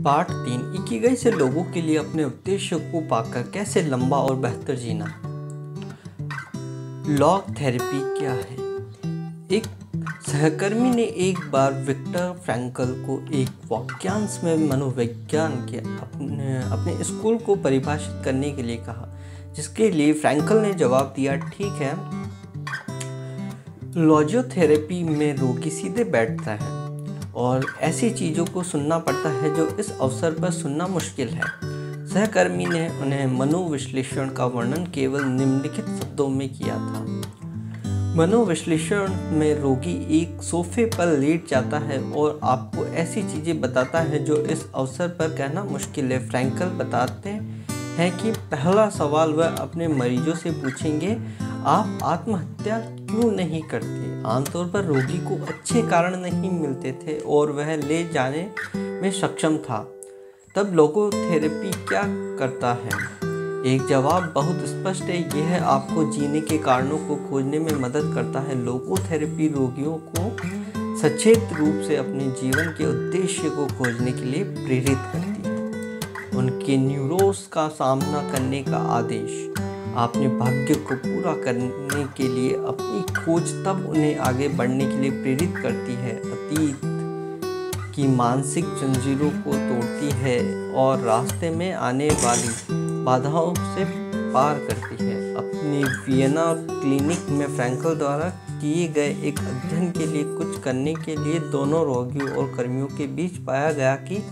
Part 3 Ikigai से लोगों के लिए अपने उद्देश्य को पाकर कैसे लंबा और बेहतर जीना। लॉग थेरेपी क्या है? एक सहकर्मी ने एक बार विक्टर फ्रैंकल को एक वाक्यांश में मनोविज्ञान के अपने स्कूल को परिभाषित करने के लिए कहा, जिसके लिए फ्रैंकल ने जवाब दिया, ठीक है। लॉजियोथेरेपी में रोगी सीधे बैठता है और ऐसी चीज़ों को सुनना पड़ता है जो इस अवसर पर सुनना मुश्किल है। सहकर्मी ने उन्हें मनोविश्लेषण का वर्णन केवल निम्नलिखित शब्दों में किया था। मनोविश्लेषण में रोगी एक सोफे पर लेट जाता है और आपको ऐसी चीज़ें बताता है जो इस अवसर पर कहना मुश्किल है। फ्रैंकल बताते हैं कि पहला सवाल वह अपने मरीजों से पूछेंगे, आप आत्महत्या क्यों नहीं करते? आमतौर पर रोगी को अच्छे कारण नहीं मिलते थे और वह ले जाने में सक्षम था। तब लोगोथेरेपी क्या करता है? एक जवाब बहुत स्पष्ट है, यह आपको जीने के कारणों को खोजने में मदद करता है। लोगोथेरेपी रोगियों को सचेत रूप से अपने जीवन के उद्देश्य को खोजने के लिए प्रेरित करती है। उनके न्यूरोस का सामना करने का आदेश अपने भाग्य को पूरा करने के लिए अपनी खोज तब उन्हें आगे बढ़ने के लिए प्रेरित करती है, अतीत की मानसिक जंजीरों को तोड़ती है और रास्ते में आने वाली बाधाओं से पार करती है। अपनी वियना क्लिनिक में फ्रैंकल द्वारा किए गए एक अध्ययन के लिए कुछ करने के लिए दोनों रोगियों और कर्मियों के बीच पाया गया कि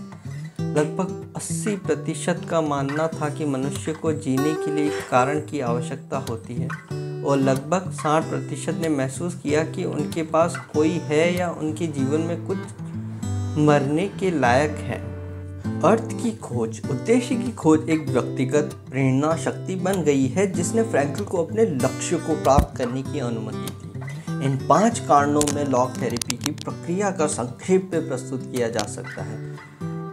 लगभग 80% का मानना था कि मनुष्य को जीने के लिए एक कारण की आवश्यकता होती है और लगभग 60% ने महसूस किया कि उनके पास कोई है या उनके जीवन में कुछ मरने के लायक है। अर्थ की खोज, उद्देश्य की खोज एक व्यक्तिगत प्रेरणा शक्ति बन गई है जिसने फ्रैंकल को अपने लक्ष्य को प्राप्त करने की अनुमति दी। इन 5 कारणों में लॉग थेरेपी की प्रक्रिया का संक्षेप में प्रस्तुत किया जा सकता है।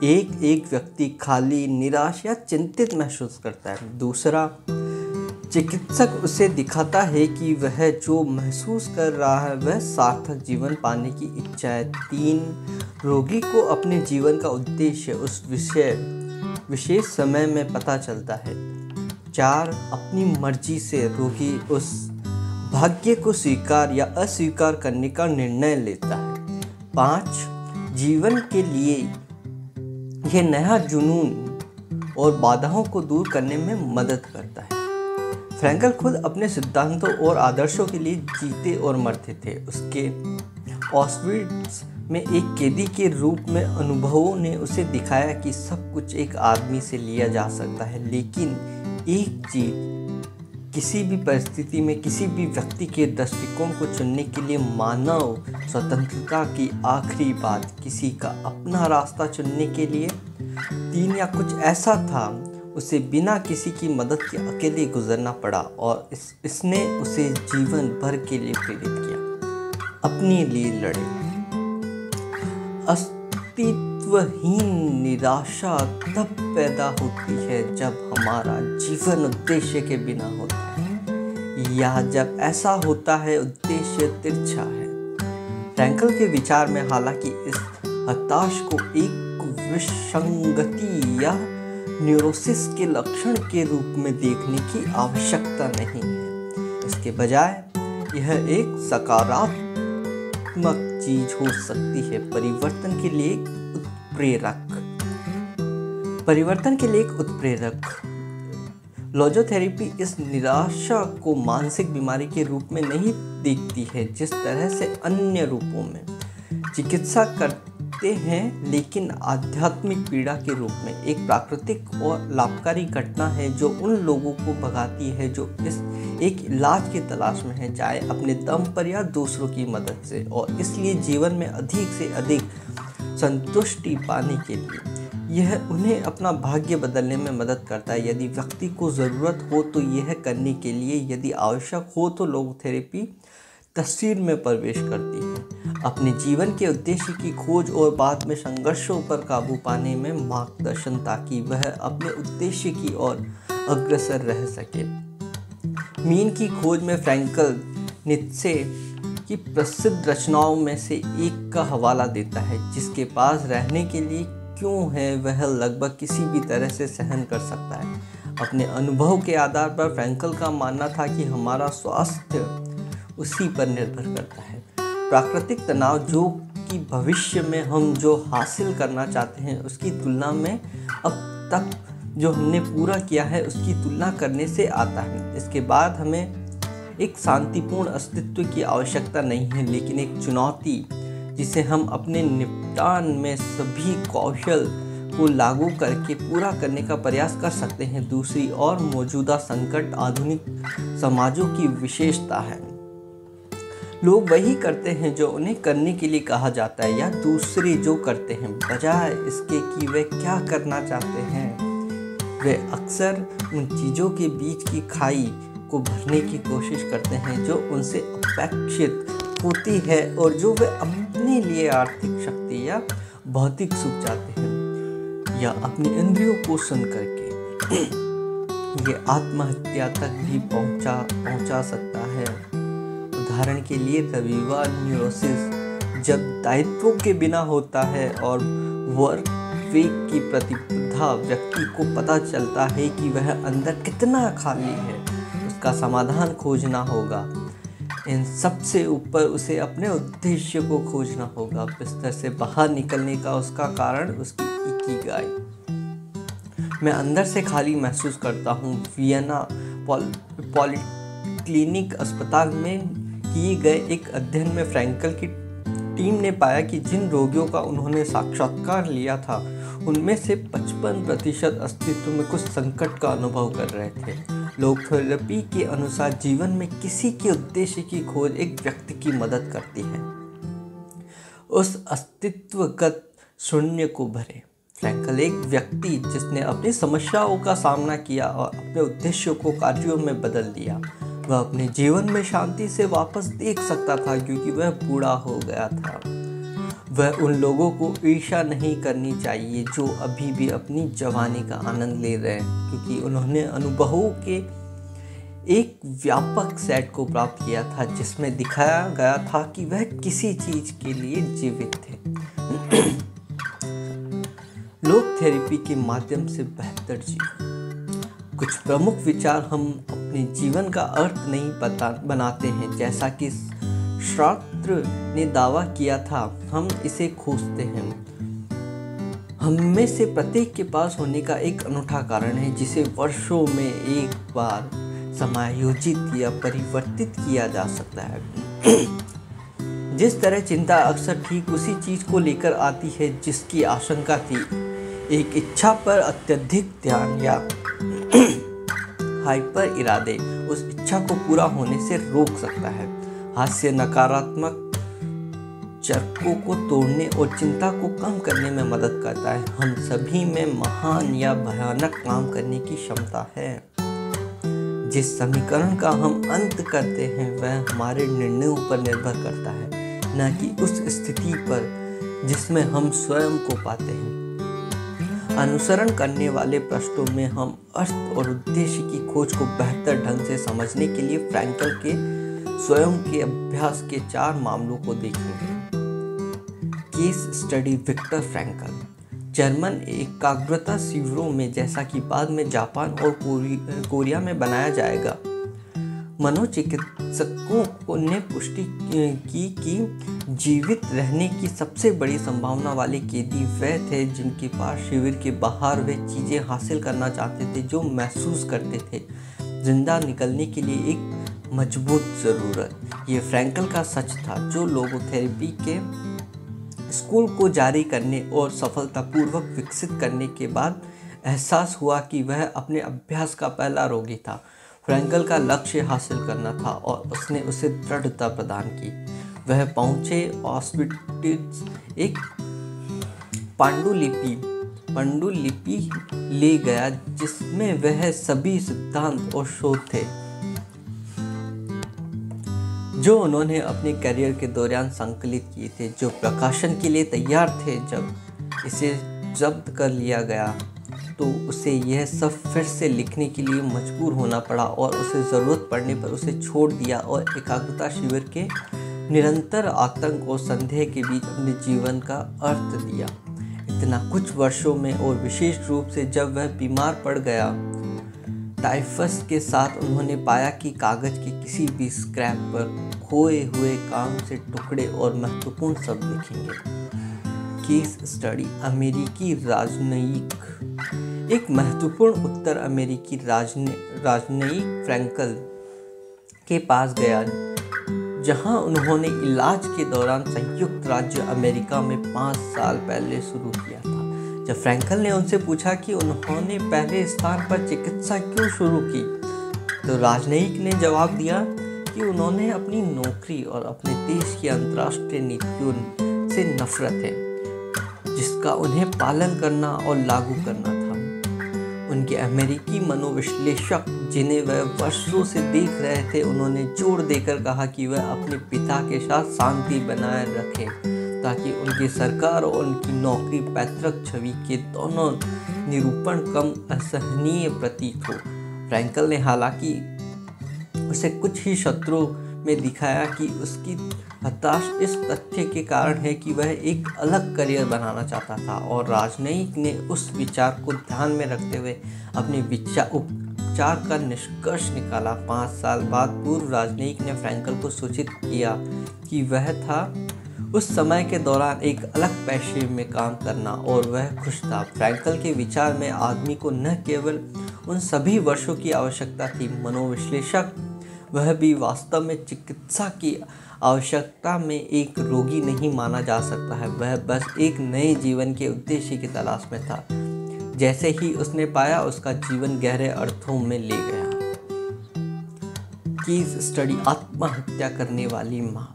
एक व्यक्ति खाली, निराश या चिंतित महसूस करता है। दूसरा, चिकित्सक उसे दिखाता है कि वह जो महसूस कर रहा है वह सार्थक जीवन पाने की इच्छा है। 3, रोगी को अपने जीवन का उद्देश्य उस विशेष समय में पता चलता है। 4, अपनी मर्जी से रोगी उस भाग्य को स्वीकार या अस्वीकार करने का निर्णय लेता है। 5, जीवन के लिए यह नया जुनून और बाधाओं को दूर करने में मदद करता है। फ्रैंकल खुद अपने सिद्धांतों और आदर्शों के लिए जीते और मरते थे। उसके ऑस्विट्ज़ में एक कैदी के रूप में अनुभवों ने उसे दिखाया कि सब कुछ एक आदमी से लिया जा सकता है, लेकिन एक चीज किसी भी परिस्थिति में किसी भी व्यक्ति के दृष्टिकोण को चुनने के लिए मानव स्वतंत्रता की आखिरी बात, किसी का अपना रास्ता चुनने के लिए 3 या कुछ ऐसा था, उसे बिना किसी की मदद के अकेले गुजरना पड़ा और इसने उसे जीवन भर के लिए प्रेरित किया। अपने लिए लड़े। अस्तित्वहीन निराशा तब पैदा होती है जब हमारा जीवन उद्देश्य के बिना होता है या जब ऐसा होता है उद्देश्य तिरछा है। फ्रैंकल के विचार में हालांकि इस हताश को एक विसंगति या न्यूरोसिस के लक्षण के रूप में देखने की आवश्यकता नहीं है। इसके बजाय यह एक सकारात्मक चीज हो सकती है, परिवर्तन के लिए एक उत्प्रेरक। लॉजियोथेरेपी इस निराशा को मानसिक बीमारी के रूप में नहीं देखती है जिस तरह से अन्य रूपों में चिकित्सा करते हैं, लेकिन आध्यात्मिक पीड़ा के रूप में एक प्राकृतिक और लाभकारी घटना है जो उन लोगों को भगाती है जो एक इलाज की तलाश में है, चाहे अपने दम पर या दूसरों की मदद से, और इसलिए जीवन में अधिक से अधिक संतुष्टि पाने के लिए यह उन्हें अपना भाग्य बदलने में मदद करता है। यदि व्यक्ति को ज़रूरत हो तो यह करने के लिए, यदि आवश्यक हो तो लोगोथेरेपी तस्वीर में प्रवेश करती है, अपने जीवन के उद्देश्य की खोज और बाद में संघर्षों पर काबू पाने में मार्गदर्शन, ताकि वह अपने उद्देश्य की ओर अग्रसर रह सके। मीन की खोज में फ्रैंकल नीत्शे की प्रसिद्ध रचनाओं में से एक का हवाला देता है, जिसके पास रहने के लिए क्यों है वह लगभग किसी भी तरह से सहन कर सकता है। अपने अनुभव के आधार पर फ्रैंकल का मानना था कि हमारा स्वास्थ्य उसी पर निर्भर करता है। प्राकृतिक तनाव जो कि भविष्य में हम जो हासिल करना चाहते हैं उसकी तुलना में अब तक जो हमने पूरा किया है उसकी तुलना करने से आता है। इसके बाद हमें एक शांतिपूर्ण अस्तित्व की आवश्यकता नहीं है, लेकिन एक चुनौती जिसे हम अपने निपटान में सभी कौशल को लागू करके पूरा करने का प्रयास कर सकते हैं। दूसरी ओर मौजूदा संकट आधुनिक समाजों की विशेषता है। लोग वही करते हैं जो उन्हें करने के लिए कहा जाता है या दूसरे जो करते हैं, बजाय इसके कि वे क्या करना चाहते हैं। वे अक्सर उन चीज़ों के बीच की खाई को भरने की कोशिश करते हैं जो उनसे अपेक्षित होती है और जो वे अपने लिए आर्थिक शक्ति या भौतिक सुख चाहते हैं, या अपनी इंद्रियों को सुन करके ये आत्महत्या तक भी पहुंचा सकता है। उदाहरण के लिए रविवार न्यूरोसिस जब दायित्वों के बिना होता है और वर्क वीक की प्रतिबद्धता व्यक्ति को पता चलता है कि वह अंदर कितना खाली है, उसका समाधान खोजना होगा। इन सबसे ऊपर उसे अपने उद्देश्य को खोजना होगा। बिस्तर से बाहर निकलने का उसका कारण उसकी इकिगाई। मैं अंदर से खाली महसूस करता हूँ। वियना पॉलीक्लिनिक अस्पताल में किए गए एक अध्ययन में फ्रैंकल की टीम ने पाया कि जिन रोगियों का उन्होंने साक्षात्कार लिया था उनमें से 55% अस्तित्व में कुछ संकट का अनुभव कर रहे थे। लोग थेरेपी के अनुसार जीवन में किसी के उद्देश्य की खोज एक व्यक्ति की मदद करती है उस अस्तित्वगत शून्य को भरे। फ्रैंकल एक व्यक्ति जिसने अपनी समस्याओं का सामना किया और अपने उद्देश्यों को कार्यों में बदल दिया, वह अपने जीवन में शांति से वापस देख सकता था क्योंकि वह बूढ़ा हो गया था। वह उन लोगों को ईर्ष्या नहीं करनी चाहिए जो अभी भी अपनी जवानी का आनंद ले रहे हैं, क्योंकि उन्होंने अनुभवों के एक व्यापक सेट को प्राप्त किया था जिसमें दिखाया गया था कि वह किसी चीज के लिए जीवित थे। लोग थेरेपी के माध्यम से बेहतर जीवन। कुछ प्रमुख विचार हम अपने जीवन का अर्थ नहीं बनाते हैं, जैसा कि शास्त्र ने दावा किया था। हम इसे खोजते हैं। हम में से प्रत्येक के पास होने का एक अनूठा कारण है जिसे वर्षों में एक बार समायोजित या परिवर्तित किया जा सकता है। जिस तरह चिंता अक्सर ठीक उसी चीज को लेकर आती है जिसकी आशंका थी, एक इच्छा पर अत्यधिक ध्यान या हाइपर इरादे उस इच्छा को पूरा होने से रोक सकता है। हास्य नकारात्मक चरकों को तोड़ने और चिंता को कम करने में मदद करता है। हम सभी में महान या भयानक काम करने की क्षमता है। जिस समीकरण का हम अंत करते हैं वह हमारे निर्णयों पर निर्भर करता है, न कि उस स्थिति पर जिसमें हम स्वयं को पाते हैं। अनुसरण करने वाले पृष्ठों में हम अर्थ और उद्देश्य की खोज को बेहतर ढंग से समझने के लिए फ्रैंकल के स्वयं के अभ्यास के 4 मामलों को देखेंगे। Case study Victor Frankl. German एकाग्रता शिविरों में, जैसा कि बाद में जापान और कोरिया में बनाया जाएगा, मनोचिकित्सकों ने पुष्टि की कि जीवित रहने की सबसे बड़ी संभावना वाले कैदी वह थे जिनके पास शिविर के बाहर वे चीज़ें हासिल करना चाहते थे जो महसूस करते थे जिंदा निकलने के लिए एक मजबूत ज़रूरत। ये फ्रैंकल का सच था, जो लोगोथेरेपी के स्कूल को जारी करने और सफलतापूर्वक विकसित करने के बाद एहसास हुआ कि वह अपने अभ्यास का पहला रोगी था। फ्रैंकल का लक्ष्य हासिल करना था और उसने उसे दृढ़ता प्रदान की। वह पहुंचे ऑस्विट्ज़ एक पांडुलिपि ले गया जिसमें वह सभी सिद्धांत और शोध थे जो उन्होंने अपने करियर के दौरान संकलित किए थे, जो प्रकाशन के लिए तैयार थे। जब इसे जब्त कर लिया गया तो उसे यह सब फिर से लिखने के लिए मजबूर होना पड़ा और उसे ज़रूरत पड़ने पर उसे छोड़ दिया और एकाग्रता शिविर के निरंतर आतंक और संदेह के बीच अपने जीवन का अर्थ दिया। इतना कुछ वर्षों में, और विशेष रूप से जब वह बीमार पड़ गया टाइफस के साथ, उन्होंने पाया कि कागज के किसी भी स्क्रैप पर खोए हुए काम से टुकड़े और महत्वपूर्ण शब्द लिखेंगे। Case study. अमेरिकी राजनयिक। एक महत्वपूर्ण उत्तर अमेरिकी राजनयिक फ्रैंकल के पास गया, जहां उन्होंने इलाज के दौरान संयुक्त राज्य अमेरिका में 5 साल पहले शुरू किया था। जब फ्रैंकल ने उनसे पूछा कि उन्होंने पहले स्थान पर चिकित्सा क्यों शुरू की, तो राजनयिक ने जवाब दिया कि उन्होंने अपनी नौकरी और अपने देश की अंतर्राष्ट्रीय नीतियों से नफरत है, जिसका उन्हें पालन करना और लागू करना था। उनके अमेरिकी मनोविश्लेषक, जिन्हें वह वर्षों से देख रहे थे, उन्होंने जोर देकर कहा कि वह अपने पिता के साथ शांति बनाए रखें, ताकि उनकी सरकार और उनकी नौकरी पैतृक छवि के दोनों निरूपण कम असहनीय प्रतीक हो। फ्रैंकल ने हालांकि उसे कुछ ही शत्रुओं में दिखाया कि उसकी हताश इस तथ्य के कारण है कि वह एक अलग करियर बनाना चाहता था, और राजनयिक ने उस विचार को ध्यान में रखते हुए अपने उपचार का निष्कर्ष निकाला। 5 साल बाद पूर्व राजनयिक ने फ्रैंकल को सूचित किया कि वह था उस समय के दौरान एक अलग पेशे में काम करना, और वह खुश था। फ्रैंकल के विचार में आदमी को न केवल उन सभी वर्षों की आवश्यकता थी, मनोविश्लेषक वह भी वास्तव में चिकित्सा की आवश्यकता में एक रोगी नहीं माना जा सकता है। वह बस एक नए जीवन के उद्देश्य की तलाश में था। जैसे ही उसने पाया, उसका जीवन गहरे अर्थों में ले गया। Case study. आत्महत्या करने वाली माँ।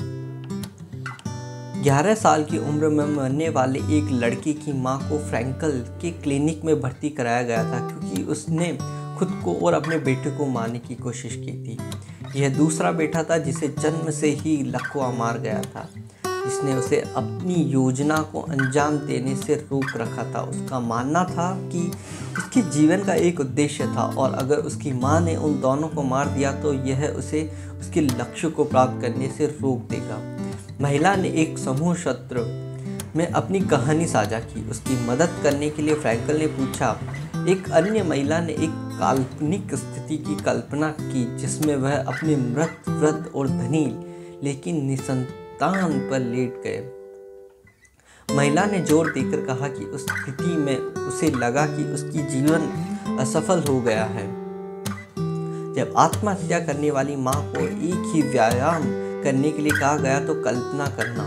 11 साल की उम्र में मरने वाले एक लड़के की माँ को फ्रैंकल के क्लिनिक में भर्ती कराया गया था, क्योंकि उसने खुद को और अपने बेटे को मारने की कोशिश की थी। यह दूसरा बेटा था जिसे जन्म से ही लकवा मार गया था, जिसने उसे अपनी योजना को अंजाम देने से रोक रखा था। उसका मानना था कि उसके जीवन का एक उद्देश्य था, और अगर उसकी माँ ने उन दोनों को मार दिया तो यह उसे उसके लक्ष्य को प्राप्त करने से रोक देगा। महिला ने एक समूह सत्र में अपनी कहानी साझा की। उसकी मदद करने के लिए फ्रैंकल ने पूछा। एक अन्य महिला ने एक काल्पनिक स्थिति की कल्पना की, जिसमें वह अपने मृत, वृद्ध और धनी लेकिन निसंतान पर लेट गए। महिला ने जोर देकर कहा कि उस स्थिति में उसे लगा कि उसकी जीवन असफल हो गया है। जब आत्महत्या करने वाली माँ को एक ही व्यायाम करने के लिए कहा गया तो कल्पना करना।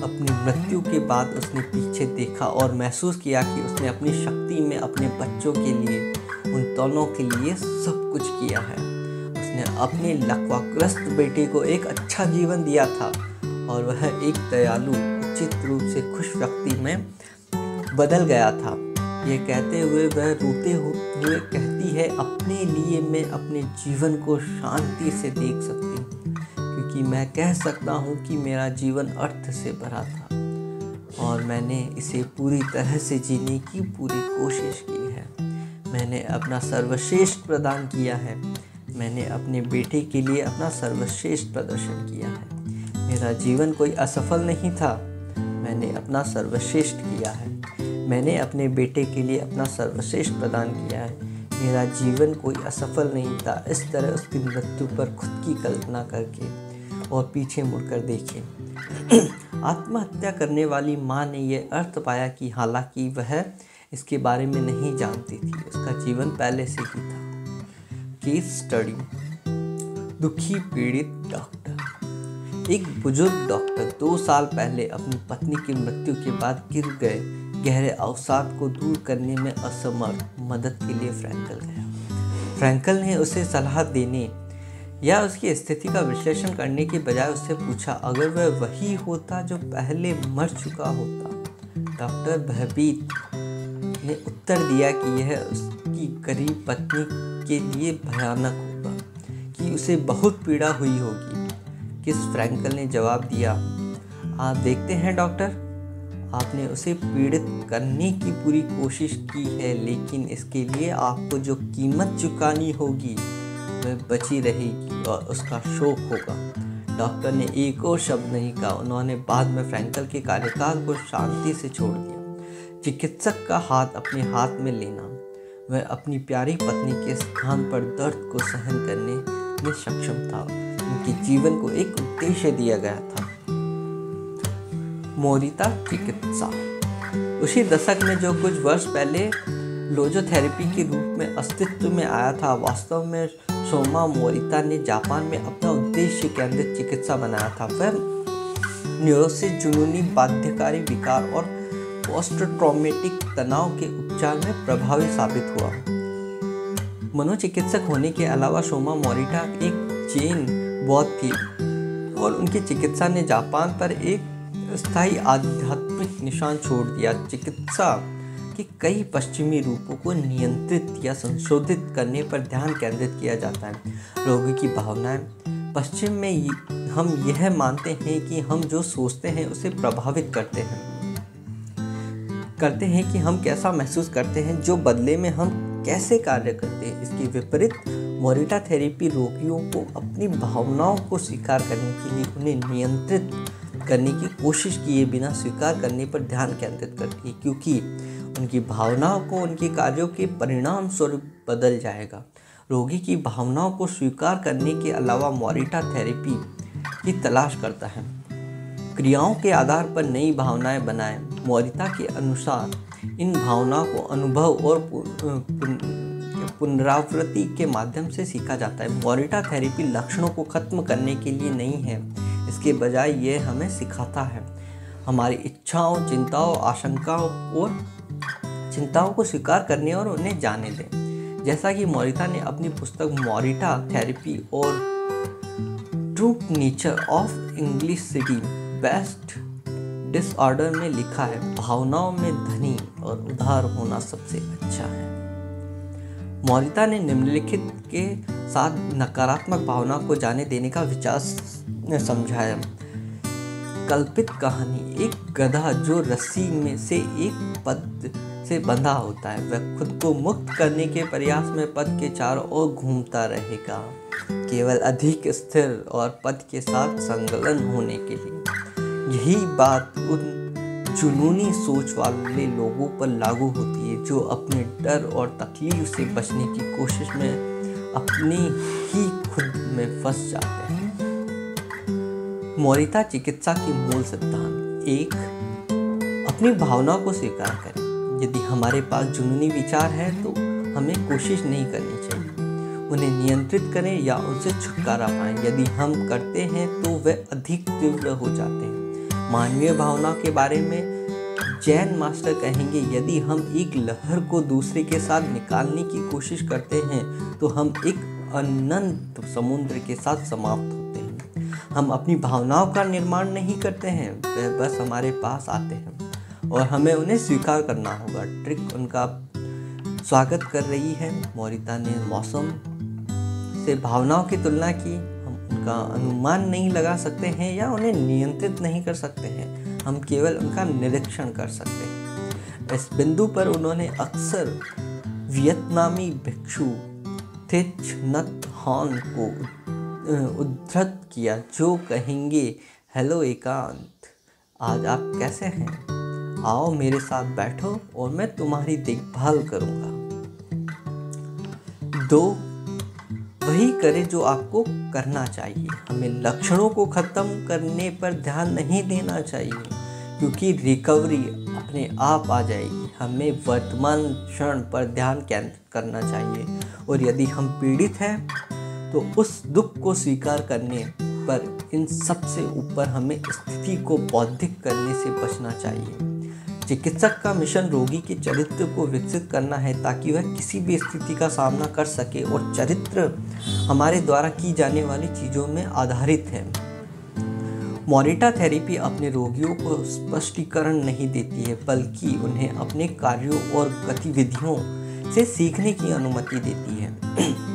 अपनी मृत्यु के बाद उसने पीछे देखा और महसूस किया कि उसने अपनी शक्ति में अपने बच्चों के लिए, उन दोनों के लिए सब कुछ किया है। उसने अपने लकवाग्रस्त बेटे को एक अच्छा जीवन दिया था, और वह एक दयालु, उचित रूप से खुश व्यक्ति में बदल गया था। यह कहते हुए वह रोते हुए कहती है, अपने लिए मैं अपने जीवन को शांति से देख सकती हूँ, क्योंकि मैं कह सकता हूँ कि मेरा जीवन अर्थ से भरा था, और मैंने इसे पूरी तरह से जीने की पूरी कोशिश की है। मैंने अपना सर्वश्रेष्ठ प्रदान किया है। मैंने अपने बेटे के लिए अपना सर्वश्रेष्ठ प्रदर्शन किया है। मेरा जीवन कोई असफल नहीं था। मैंने अपना सर्वश्रेष्ठ किया है। मैंने अपने बेटे के लिए अपना सर्वश्रेष्ठ प्रदान किया है। मेरा जीवन कोई असफल नहीं था। इस तरह उसकी मृत्यु पर खुद की कल्पना करके और पीछे मुड़कर देखें। आत्महत्या करने वाली माँ ने यह अर्थ पाया कि हालांकि वह इसके बारे में नहीं जानती थी, उसका जीवन पहले से ही था। Case study. दुखी पीड़ित डॉक्टर। एक बुजुर्ग डॉक्टर 2 साल पहले अपनी पत्नी की मृत्यु के बाद गिर गए गहरे अवसाद को दूर करने में असमर्थ मदद के लिए फ्रैंकल गया। फ्रैंकल ने उसे सलाह देने या उसकी स्थिति का विश्लेषण करने के बजाय उससे पूछा, अगर वह वही होता जो पहले मर चुका होता। डॉक्टर भयभीत ने उत्तर दिया कि यह उसकी गरीब पत्नी के लिए भयानक होगा, कि उसे बहुत पीड़ा हुई होगी। किस फ्रैंकल ने जवाब दिया, आप देखते हैं डॉक्टर, आपने उसे पीड़ित करने की पूरी कोशिश की है, लेकिन इसके लिए आपको जो कीमत चुकानी होगी वह बची रहेगी और उसका शोक होगा। डॉक्टर ने एक और शब्द नहीं कहा। उन्होंने बाद में फ्रैंकल के कार्यकाल को शांति से छोड़ दिया। चिकित्सक का हाथ अपने हाथ में लेना, वह अपनी प्यारी पत्नी के स्थान पर दर्द को सहन करने में सक्षम था। उनके जीवन को एक उद्देश्य दिया गया था। मोरिता चिकित्सा। उसी दशक में जो कुछ वर्ष पहले लोजोथेरेपी के रूप में अस्तित्व में आया था, वास्तव में सोमा मोरिता ने जापान में अपना उद्देश्य केंद्रित चिकित्सा बनाया था। वह न्यूरोसिस, जुनूनी बाध्यकारी विकार और पोस्ट ट्रॉमेटिक तनाव के उपचार में प्रभावी साबित हुआ। मनोचिकित्सक होने के अलावा सोमा मोरिता एक जैन बौद्ध थी और उनकी चिकित्सा ने जापान पर एक स्थायी आध्यात्मिक निशान छोड़ दिया। चिकित्सा के कई पश्चिमी रूपों को नियंत्रित या संशोधित करने पर ध्यान केंद्रित किया जाता है। रोगी की भावनाएं। पश्चिम में हम यह मानते हैं कि हम जो सोचते हैं उसे प्रभावित करते हैं कि हम कैसा महसूस करते हैं, जो बदले में हम कैसे कार्य करते हैं। इसके विपरीत मोरिता थेरेपी रोगियों को अपनी भावनाओं को स्वीकार करने के लिए उन्हें नियंत्रित करने की कोशिश किए बिना स्वीकार करने पर ध्यान केंद्रित करती है, क्योंकि उनकी भावनाओं को उनके कार्यों के परिणाम स्वरूप बदल जाएगा। रोगी की भावनाओं को स्वीकार करने के अलावा मोरिता थेरेपी की तलाश करता है। क्रियाओं के आधार पर नई भावनाएं बनाएं। मोरिता के अनुसार इन भावनाओं को अनुभव और पुनरावृत्ति के माध्यम से सीखा जाता है। मोरिता थेरेपी लक्षणों को खत्म करने के लिए नहीं है, इसके बजाय यह हमें सिखाता है हमारी इच्छाओं, चिंताओं, आशंकाओं और चिंताओं को स्वीकार करने और उन्हें जाने दें। जैसा कि मोरिता ने अपनी पुस्तक मोरिता थेरेपी और true nature of anxiety based disorder में लिखा है, भावनाओं में धनी और उदार होना सबसे अच्छा है। मोरिता ने निम्नलिखित के साथ नकारात्मक भावना को जाने देने का विचार समझाया। कल्पित कहानी। एक गधा जो रस्सी में से एक पद से बंधा होता है, वह खुद को मुक्त करने के प्रयास में पद के चारों ओर घूमता रहेगा, केवल अधिक स्थिर और पद के साथ संलग्न होने के लिए। यही बात उन जुनूनी सोच वाले लोगों पर लागू होती है जो अपने डर और तकलीफ से बचने की कोशिश में अपनी ही खुद में फंस जाते हैं। मोरिता चिकित्सा के मूल सिद्धांत। 1. अपनी भावनाओं को स्वीकार करें। यदि हमारे पास जुनूनी विचार है तो हमें कोशिश नहीं करनी चाहिए, उन्हें नियंत्रित करें या उनसे छुटकारा पाएं। यदि हम करते हैं तो वे अधिक तीव्र हो जाते हैं। मानवीय भावना के बारे में जैन मास्टर कहेंगे, यदि हम एक लहर को दूसरे के साथ निकालने की कोशिश करते हैं तो हम एक अनंत समुद्र के साथ समाप्त होते हैं। हम अपनी भावनाओं का निर्माण नहीं करते हैं, वे बस हमारे पास आते हैं और हमें उन्हें स्वीकार करना होगा। ट्रिक उनका स्वागत कर रही है। मोरिता ने मौसम से भावनाओं की तुलना की। हम उनका अनुमान नहीं लगा सकते हैं या उन्हें नियंत्रित नहीं कर सकते हैं, हम केवल उनका निरीक्षण कर सकते हैं। इस बिंदु पर उन्होंने अक्सर वियतनामी भिक्षु थिच नत हॉन को उद्धृत किया, जो कहेंगे, हेलो एकांत, आज आप कैसे हैं? आओ मेरे साथ बैठो और मैं तुम्हारी देखभाल करूंगा। 2. वही करें जो आपको करना चाहिए। हमें लक्षणों को खत्म करने पर ध्यान नहीं देना चाहिए, क्योंकि रिकवरी अपने आप आ जाएगी। हमें वर्तमान क्षण पर ध्यान केंद्रित करना चाहिए और यदि हम पीड़ित हैं तो उस दुख को स्वीकार करने पर इन सबसे ऊपर हमें स्थिति को बौद्धिक करने से बचना चाहिए। चिकित्सक का मिशन रोगी के चरित्र को विकसित करना है ताकि वह किसी भी स्थिति का सामना कर सके, और चरित्र हमारे द्वारा की जाने वाली चीज़ों में आधारित है। मोरिता थेरेपी अपने रोगियों को स्पष्टीकरण नहीं देती है, बल्कि उन्हें अपने कार्यों और गतिविधियों से सीखने की अनुमति देती है।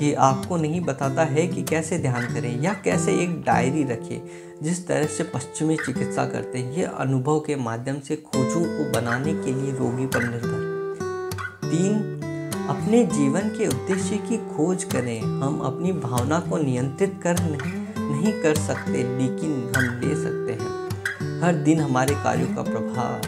ये आपको नहीं बताता है कि कैसे ध्यान करें या कैसे एक डायरी रखें, जिस तरह से पश्चिमी चिकित्सा करते हैं। ये अनुभव के माध्यम से खोजों को बनाने के लिए रोगी पर निर्भर है। 3. अपने जीवन के उद्देश्य की खोज करें। हम अपनी भावना को नियंत्रित नहीं कर सकते, लेकिन हम ले सकते हैं। हर दिन हमारे कार्यों का प्रभाव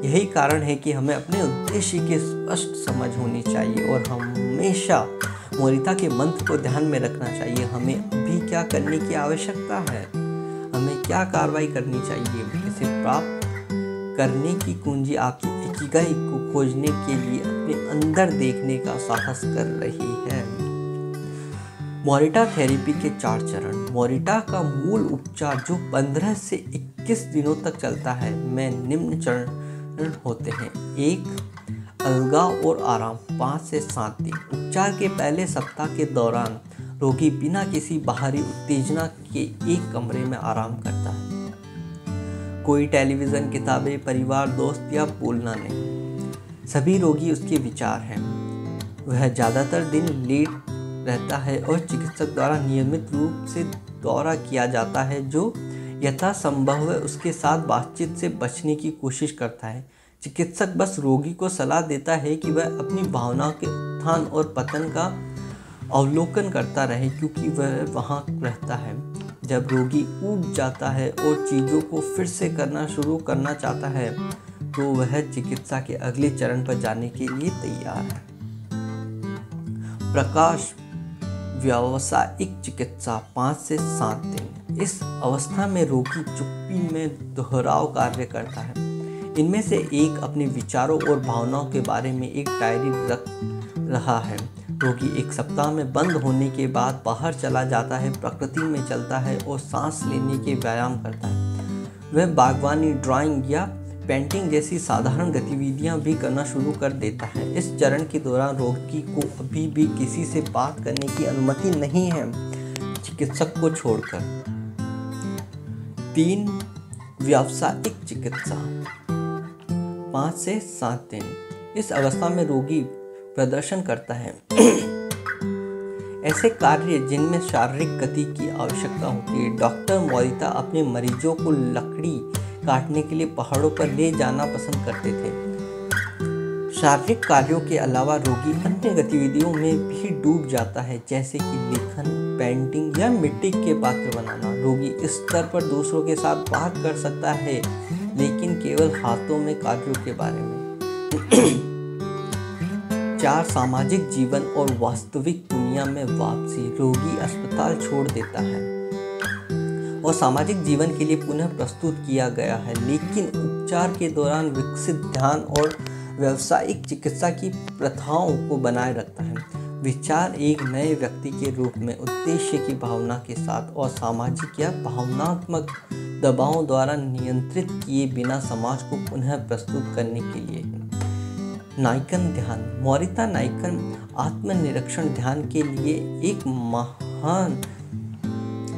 यही कारण है कि हमें अपने उद्देश्य की स्पष्ट समझ होनी चाहिए और हमेशा मोरिता के मंत्र को ध्यान में रखना चाहिए। हमें अभी क्या करने की आवश्यकता है, हमें क्या कार्रवाई करनी चाहिए। इसे प्राप्त करने की कुंजी आपकी इकिगाई को खोजने के लिए अपने अंदर देखने का साहस कर रही है। मोरिटा थेरेपी के 4 चरण। मोरिटा का मूल उपचार जो 15 से 21 दिनों तक चलता है में निम्न चरण होते हैं। 1. अलगाव और आराम 5 से 7 दिन। उपचार के पहले सप्ताह के दौरान रोगी बिना किसी बाहरी उत्तेजना के एक कमरे में आराम करता है। कोई टेलीविज़न, किताबें, परिवार, दोस्त या बोलना नहीं। सभी रोगी उसके विचार हैं। वह ज़्यादातर दिन लेट रहता है और चिकित्सक द्वारा नियमित रूप से दौरा किया जाता है, जो यथासंभव उसके साथ बातचीत से बचने की कोशिश करता है। चिकित्सक बस रोगी को सलाह देता है कि वह अपनी भावनाओं के उत्थान और पतन का अवलोकन करता रहे, क्योंकि वह वहाँ रहता है। जब रोगी ऊब जाता है और चीज़ों को फिर से करना शुरू करना चाहता है, तो वह चिकित्सा के अगले चरण पर जाने के लिए तैयार है। प्रकाश व्यावसायिक चिकित्सा 5 से 7 दिन। इस अवस्था में रोगी चुप्पी में दोहराव कार्य करता है। इनमें से एक अपने विचारों और भावनाओं के बारे में एक डायरी रख रहा है। रोगी 1 सप्ताह में बंद होने के बाद बाहर चला जाता है, प्रकृति में चलता है और सांस लेने के व्यायाम करता है। वह बागवानी, ड्राइंग या पेंटिंग जैसी साधारण गतिविधियां भी करना शुरू कर देता है। इस चरण के दौरान रोगी को अभी भी किसी से बात करने की अनुमति नहीं है, चिकित्सक को छोड़कर। 3. व्यावसायिक चिकित्सा 5 से 7 दिन। इस अवस्था में रोगी प्रदर्शन करता है। ऐसे कार्य जिनमें शारीरिक गति की आवश्यकता होती है। डॉक्टर मोरिता अपने मरीजों को लकड़ी काटने के लिए पहाड़ों पर ले जाना पसंद करते थे। शारीरिक कार्यों के अलावा रोगी अन्य गतिविधियों में भी डूब जाता है, जैसे कि लेखन, पेंटिंग या मिट्टी के पात्र बनाना। रोगी इस स्तर पर दूसरों के साथ बात कर सकता है, लेकिन केवल हाथों में कार्यों के बारे में। 4. सामाजिक जीवन और वास्तविक दुनिया में वापसी। रोगी अस्पताल छोड़ देता है और सामाजिक जीवन के लिए पुनः प्रस्तुत किया गया है, लेकिन उपचार के दौरान विकसित ध्यान और व्यावसायिक चिकित्सा की प्रथाओं को बनाए रखता है। विचार एक नए व्यक्ति के रूप में उद्देश्य की भावना के साथ और सामाजिक या भावनात्मक दबावों द्वारा नियंत्रित किए बिना समाज को पुनः प्रस्तुत करने के लिए। नाइकन ध्यान। मोरिता नाइकन आत्मनिरीक्षण ध्यान के लिए एक महान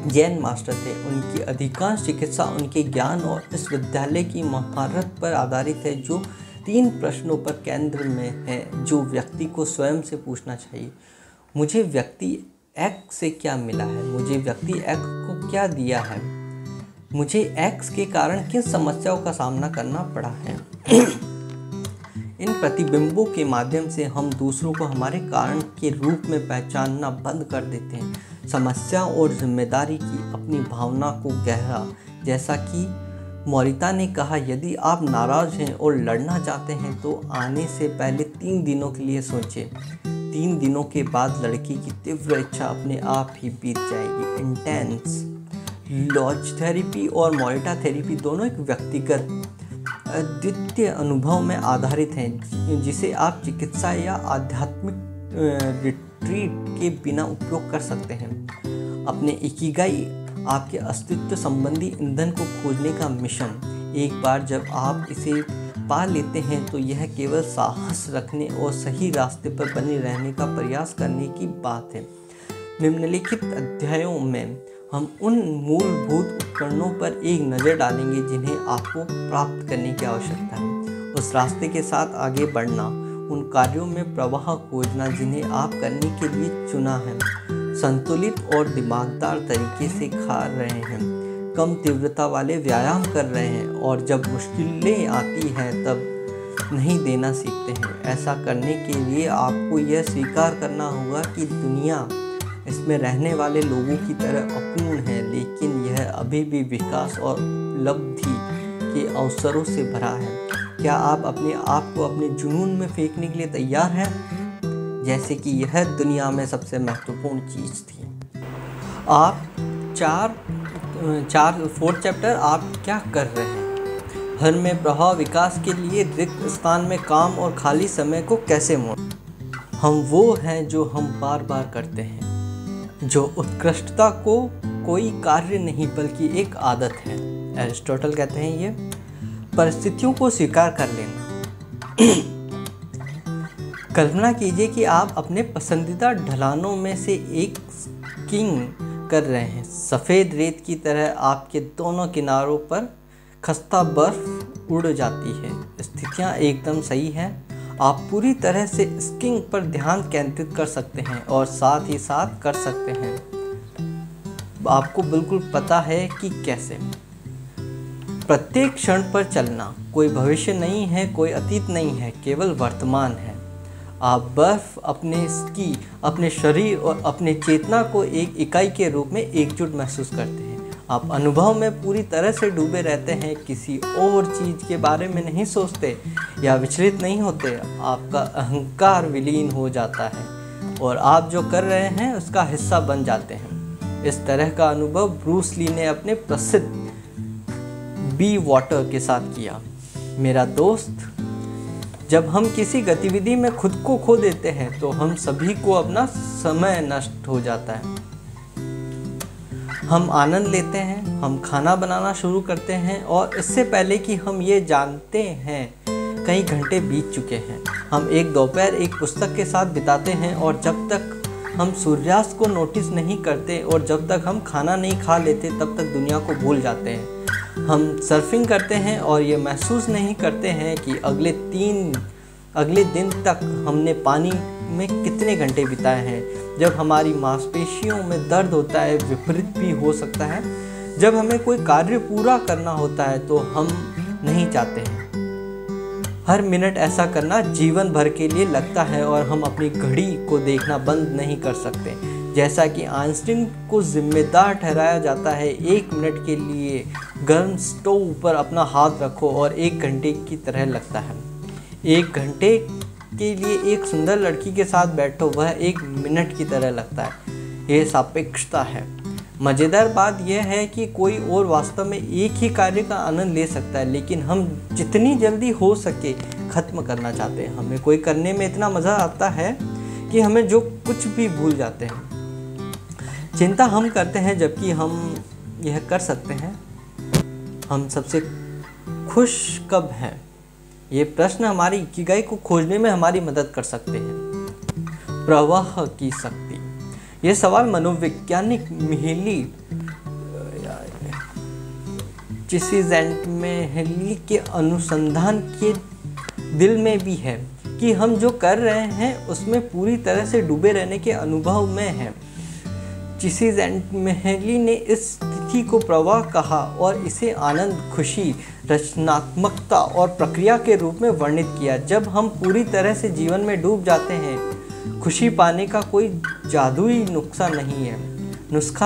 जैन मास्टर थे। उनकी अधिकांश चिकित्सा उनके ज्ञान और इस विद्यालय की महारत पर आधारित है, जो 3 प्रश्नों पर केंद्र में है, जो व्यक्ति को स्वयं से पूछना चाहिए। मुझे व्यक्ति एक्स से क्या मिला है? मुझे व्यक्ति एक्स को क्या दिया है? मुझे एक्स के कारण किन समस्याओं का सामना करना पड़ा है? इन प्रतिबिंबों के माध्यम से हम दूसरों को हमारे कारण के रूप में पहचानना बंद कर देते हैं। समस्या और जिम्मेदारी की अपनी भावना को गहरा, जैसा कि मोरिता ने कहा, यदि आप नाराज हैं और लड़ना चाहते हैं तो आने से पहले 3 दिनों के लिए सोचें। 3 दिनों के बाद लड़की की तीव्र इच्छा अपने आप ही बीत जाएगी। इंटेंस। लॉज थेरेपी और मोरिटा थेरेपी दोनों एक व्यक्तिगत अद्वितीय अनुभव में आधारित हैं, जिसे आप चिकित्सा या आध्यात्मिक रिट्रीट के बिना उपयोग कर सकते हैं। अपने इकिगाई, आपके अस्तित्व संबंधी ईंधन को खोजने का मिशन। एक बार जब आप इसे पा लेते हैं तो यह केवल साहस रखने और सही रास्ते पर बने रहने का प्रयास करने की बात है। निम्नलिखित अध्यायों में हम उन मूलभूत उपकरणों पर एक नज़र डालेंगे जिन्हें आपको प्राप्त करने की आवश्यकता है। उस रास्ते के साथ आगे बढ़ना, उन कार्यों में प्रवाह खोजना जिन्हें आप करने के लिए चुना है, संतुलित और दिमागदार तरीके से खा रहे हैं, कम तीव्रता वाले व्यायाम कर रहे हैं और जब मुश्किलें आती हैं तब नहीं देना सीखते हैं। ऐसा करने के लिए आपको यह स्वीकार करना होगा कि दुनिया इसमें रहने वाले लोगों की तरह अपूर्ण है, लेकिन यह अभी भी विकास और उपलब्धि के अवसरों से भरा है। क्या आप अपने आप को अपने जुनून में फेंकने के लिए तैयार हैं, जैसे कि यह दुनिया में सबसे महत्वपूर्ण चीज़ थी। आप फोर्थ चैप्टर, आप क्या कर रहे हैं। हर में प्रभाव विकास के लिए रिक्त स्थान में काम और खाली समय को कैसे मोड़। हम वो हैं जो हम बार बार करते हैं, जो उत्कृष्टता को कोई कार्य नहीं बल्कि एक आदत है। एरिस्टोटल कहते हैं ये परिस्थितियों को स्वीकार कर लेना। कल्पना कीजिए कि आप अपने पसंदीदा ढलानों में से एक स्कीइंग कर रहे हैं। सफ़ेद रेत की तरह आपके दोनों किनारों पर खस्ता बर्फ उड़ जाती है। स्थितियाँ एकदम सही हैं। आप पूरी तरह से स्कीइंग पर ध्यान केंद्रित कर सकते हैं और साथ ही साथ कर सकते हैं। आपको बिल्कुल पता है कि कैसे। प्रत्येक क्षण पर चलना, कोई भविष्य नहीं है, कोई अतीत नहीं है, केवल वर्तमान है। आप बर्फ, अपने स्की, अपने शरीर और अपने चेतना को एक इकाई के रूप में एकजुट महसूस करते हैं। आप अनुभव में पूरी तरह से डूबे रहते हैं, किसी और चीज़ के बारे में नहीं सोचते या विचलित नहीं होते। आपका अहंकार विलीन हो जाता है और आप जो कर रहे हैं उसका हिस्सा बन जाते हैं। इस तरह का अनुभव ब्रूस ली ने अपने प्रसिद्ध बी वाटर के साथ किया। मेरा दोस्त, जब हम किसी गतिविधि में खुद को खो देते हैं तो हम सभी को अपना समय नष्ट हो जाता है। हम आनंद लेते हैं, हम खाना बनाना शुरू करते हैं और इससे पहले कि हम ये जानते हैं कई घंटे बीत चुके हैं। हम एक दोपहर एक पुस्तक के साथ बिताते हैं और जब तक हम सूर्यास्त को नोटिस नहीं करते और जब तक हम खाना नहीं खा लेते तब तक दुनिया को भूल जाते हैं। हम सर्फिंग करते हैं और ये महसूस नहीं करते हैं कि अगले दिन तक हमने पानी में कितने घंटे बिताए हैं। जब हमारी मांसपेशियों में दर्द होता है, विपरीत भी हो सकता है। जब हमें कोई कार्य पूरा करना होता है तो हम नहीं चाहते हैं। हर मिनट ऐसा करना जीवन भर के लिए लगता है और हम अपनी घड़ी को देखना बंद नहीं कर सकते। जैसा कि आइंस्टीन को जिम्मेदार ठहराया जाता है, 1 मिनट के लिए गर्म स्टोव पर अपना हाथ रखो और 1 घंटे की तरह लगता है। 1 घंटे के लिए एक सुंदर लड़की के साथ बैठो, वह 1 मिनट की तरह लगता है। यह सापेक्षता है। मज़ेदार बात यह है कि कोई और वास्तव में एक ही कार्य का आनंद ले सकता है, लेकिन हम जितनी जल्दी हो सके ख़त्म करना चाहते हैं। हमें कोई करने में इतना मज़ा आता है कि हमें जो कुछ भी भूल जाते हैं। चिंता हम करते हैं जबकि हम यह कर सकते हैं। हम सबसे खुश कब हैं? ये प्रश्न हमारी इकिगाई को खोजने में हमारी मदद कर सकते हैं। प्रवाह की शक्ति। ये सवाल मनोवैज्ञानिक मिहेली चिसिज़ेंटमिहेली के अनुसंधान के दिल में भी है कि हम जो कर रहे हैं उसमें पूरी तरह से डूबे रहने के अनुभव में हैं। चिसिज़ेंटमिहेली ने इस स्थिति को प्रवाह कहा और इसे आनंद, खुशी, रचनात्मकता और प्रक्रिया के रूप में वर्णित किया। जब हम पूरी तरह से जीवन में डूब जाते हैं, खुशी पाने का कोई जादुई नुस्खा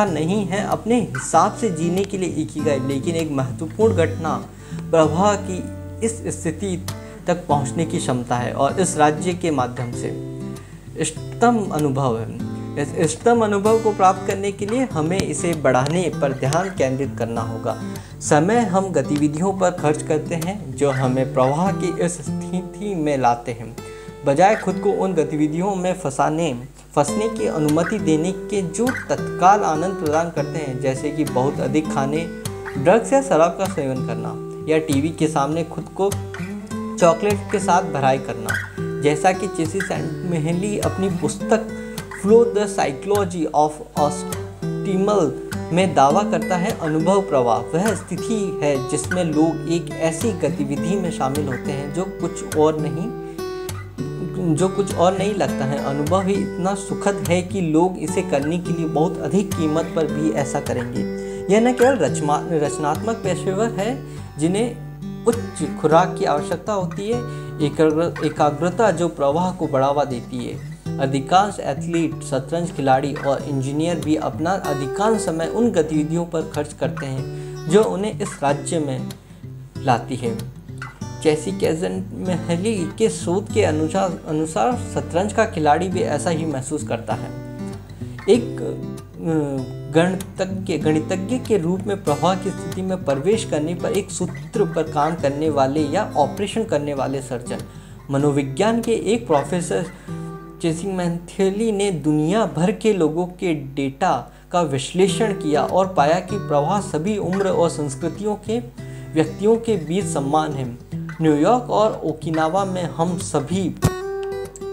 नहीं है अपने हिसाब से जीने के लिए इकिगाई, लेकिन एक महत्वपूर्ण घटना प्रवाह की इस स्थिति तक पहुंचने की क्षमता है और इस राज्य के माध्यम से इष्टतम अनुभव है। इस इष्टतम अनुभव को प्राप्त करने के लिए हमें इसे बढ़ाने पर ध्यान केंद्रित करना होगा। समय हम गतिविधियों पर खर्च करते हैं जो हमें प्रवाह की इस स्थिति में लाते हैं, बजाय खुद को उन गतिविधियों में फंसने की अनुमति देने के जो तत्काल आनंद प्रदान करते हैं, जैसे कि बहुत अधिक खाने, ड्रग्स या शराब का सेवन करना या टीवी के सामने खुद को चॉकलेट के साथ भराई करना। जैसा कि चिसिज़ेंटमिहेली अपनी पुस्तक flow the psychology of optimal में दावा करता है, अनुभव प्रवाह वह स्थिति है जिसमें लोग एक ऐसी गतिविधि में शामिल होते हैं जो कुछ और नहीं लगता है। अनुभव ही इतना सुखद है कि लोग इसे करने के लिए बहुत अधिक कीमत पर भी ऐसा करेंगे। यह न केवल रचनात्मक पेशेवर है जिन्हें उच्च खुराक की आवश्यकता होती है, एकाग्रता जो प्रवाह को बढ़ावा देती है। अधिकांश एथलीट, शतरंज खिलाड़ी और इंजीनियर भी अपना अधिकांश समय उन गतिविधियों पर खर्च करते हैं जो उन्हें इस राज्य में लाती है। जैसी महली के शोध के अनुसार शतरंज का खिलाड़ी भी ऐसा ही महसूस करता है। एक गणितज्ञ के रूप में प्रवाह की स्थिति में प्रवेश करने पर एक सूत्र पर काम करने वाले या ऑपरेशन करने वाले सर्जन, मनोविज्ञान के एक प्रोफेसर चेसिंगमैथली ने दुनिया भर के लोगों के डेटा का विश्लेषण किया और पाया कि प्रवाह सभी उम्र और संस्कृतियों के व्यक्तियों के बीच समान है। न्यूयॉर्क और ओकिनावा में हम सभी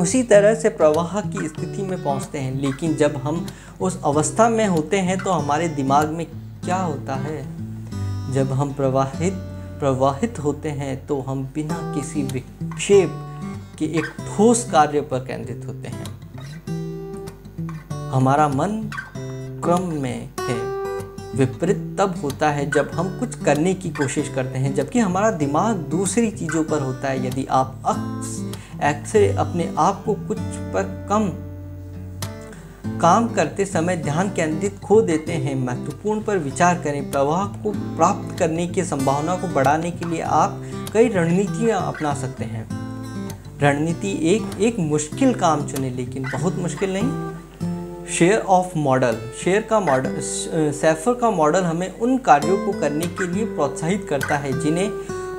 उसी तरह से प्रवाह की स्थिति में पहुंचते हैं, लेकिन जब हम उस अवस्था में होते हैं तो हमारे दिमाग में क्या होता है? जब हम प्रवाहित होते हैं तो हम बिना किसी विक्षेप के एक ठोस कार्य पर केंद्रित होते हैं। हमारा मन क्रम में है। विपरीत तब होता है जब हम कुछ करने की कोशिश करते हैं जबकि हमारा दिमाग दूसरी चीज़ों पर होता है। यदि आप अक्सर अपने आप को कुछ पर काम करते समय ध्यान केंद्रित खो देते हैं, महत्वपूर्ण पर विचार करें। प्रवाह को प्राप्त करने की संभावना को बढ़ाने के लिए आप कई रणनीतियाँ अपना सकते हैं। रणनीति एक मुश्किल काम चुनें, लेकिन बहुत मुश्किल नहीं। सैफर का मॉडल हमें उन कार्यों को करने के लिए प्रोत्साहित करता है जिन्हें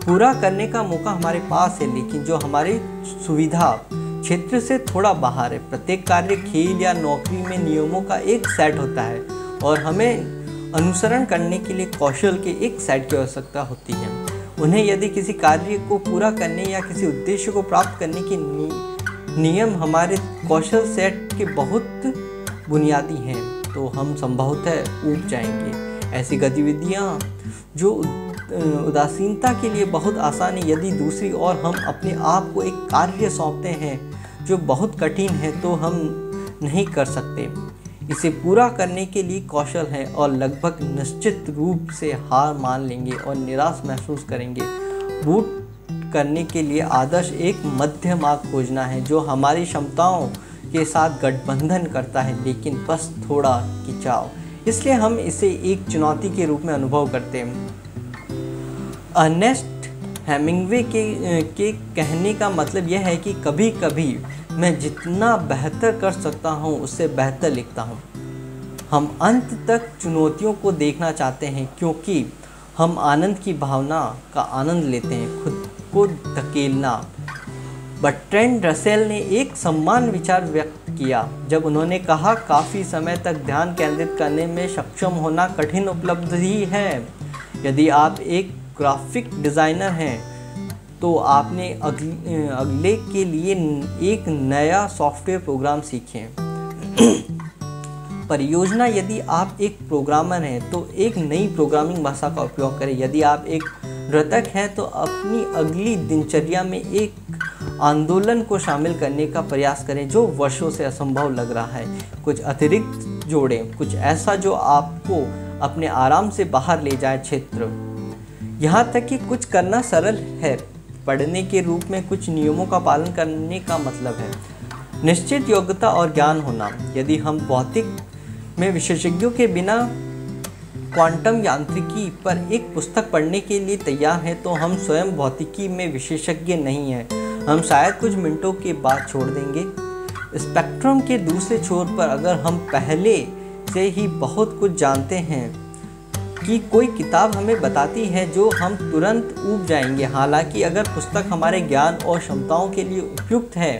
पूरा करने का मौका हमारे पास है, लेकिन जो हमारी सुविधा क्षेत्र से थोड़ा बाहर है। प्रत्येक कार्य, खेल या नौकरी में नियमों का एक सेट होता है और हमें अनुसरण करने के लिए कौशल के एक सेट की आवश्यकता होती है। उन्हें यदि किसी कार्य को पूरा करने या किसी उद्देश्य को प्राप्त करने के नियम हमारे कौशल सेट के बहुत बुनियादी हैं, तो हम संभवतः ऊब जाएंगे। ऐसी गतिविधियाँ जो उदासीनता के लिए बहुत आसान है, यदि दूसरी ओर हम अपने आप को एक कार्य सौंपते हैं जो बहुत कठिन है तो हम नहीं कर सकते। इसे पूरा करने के लिए कौशल है और लगभग निश्चित रूप से हार मान लेंगे और निराश महसूस करेंगे। बूट करने के लिए आदर्श एक मध्य मार्ग खोजना है जो हमारी क्षमताओं के साथ गठबंधन करता है, लेकिन बस थोड़ा खिंचाव। इसलिए हम इसे एक चुनौती के रूप में अनुभव करते हैं। अर्नेस्ट हेमिंग्वे के कहने का मतलब यह है कि कभी कभी मैं जितना बेहतर कर सकता हूँ उससे बेहतर लिखता हूँ। हम अंत तक चुनौतियों को देखना चाहते हैं क्योंकि हम आनंद की भावना का आनंद लेते हैं, खुद को धकेलना। बर्ट्रैंड रसेल ने एक समान विचार व्यक्त किया जब उन्होंने कहा, काफ़ी समय तक ध्यान केंद्रित करने में सक्षम होना कठिन उपलब्धि है। यदि आप एक ग्राफिक डिज़ाइनर हैं तो आपने अगले के लिए एक नया सॉफ्टवेयर प्रोग्राम सीखें। परियोजना, यदि आप एक प्रोग्रामर हैं तो एक नई प्रोग्रामिंग भाषा का उपयोग करें। यदि आप एक नर्तक हैं तो अपनी अगली दिनचर्या में एक आंदोलन को शामिल करने का प्रयास करें जो वर्षों से असंभव लग रहा है। कुछ अतिरिक्त जोड़ें, कुछ ऐसा जो आपको अपने आराम से बाहर ले जाए क्षेत्र। यहाँ तक कि कुछ करना सरल है। पढ़ने के रूप में कुछ नियमों का पालन करने का मतलब है निश्चित योग्यता और ज्ञान होना। यदि हम भौतिक में विशेषज्ञों के बिना क्वांटम यांत्रिकी पर एक पुस्तक पढ़ने के लिए तैयार हैं तो हम स्वयं भौतिकी में विशेषज्ञ नहीं हैं। हम शायद कुछ मिनटों के बाद छोड़ देंगे। स्पेक्ट्रम के दूसरे छोर पर अगर हम पहले से ही बहुत कुछ जानते हैं कि कोई किताब हमें बताती है जो हम तुरंत ऊब जाएंगे। हालांकि अगर पुस्तक हमारे ज्ञान और क्षमताओं के लिए उपयुक्त है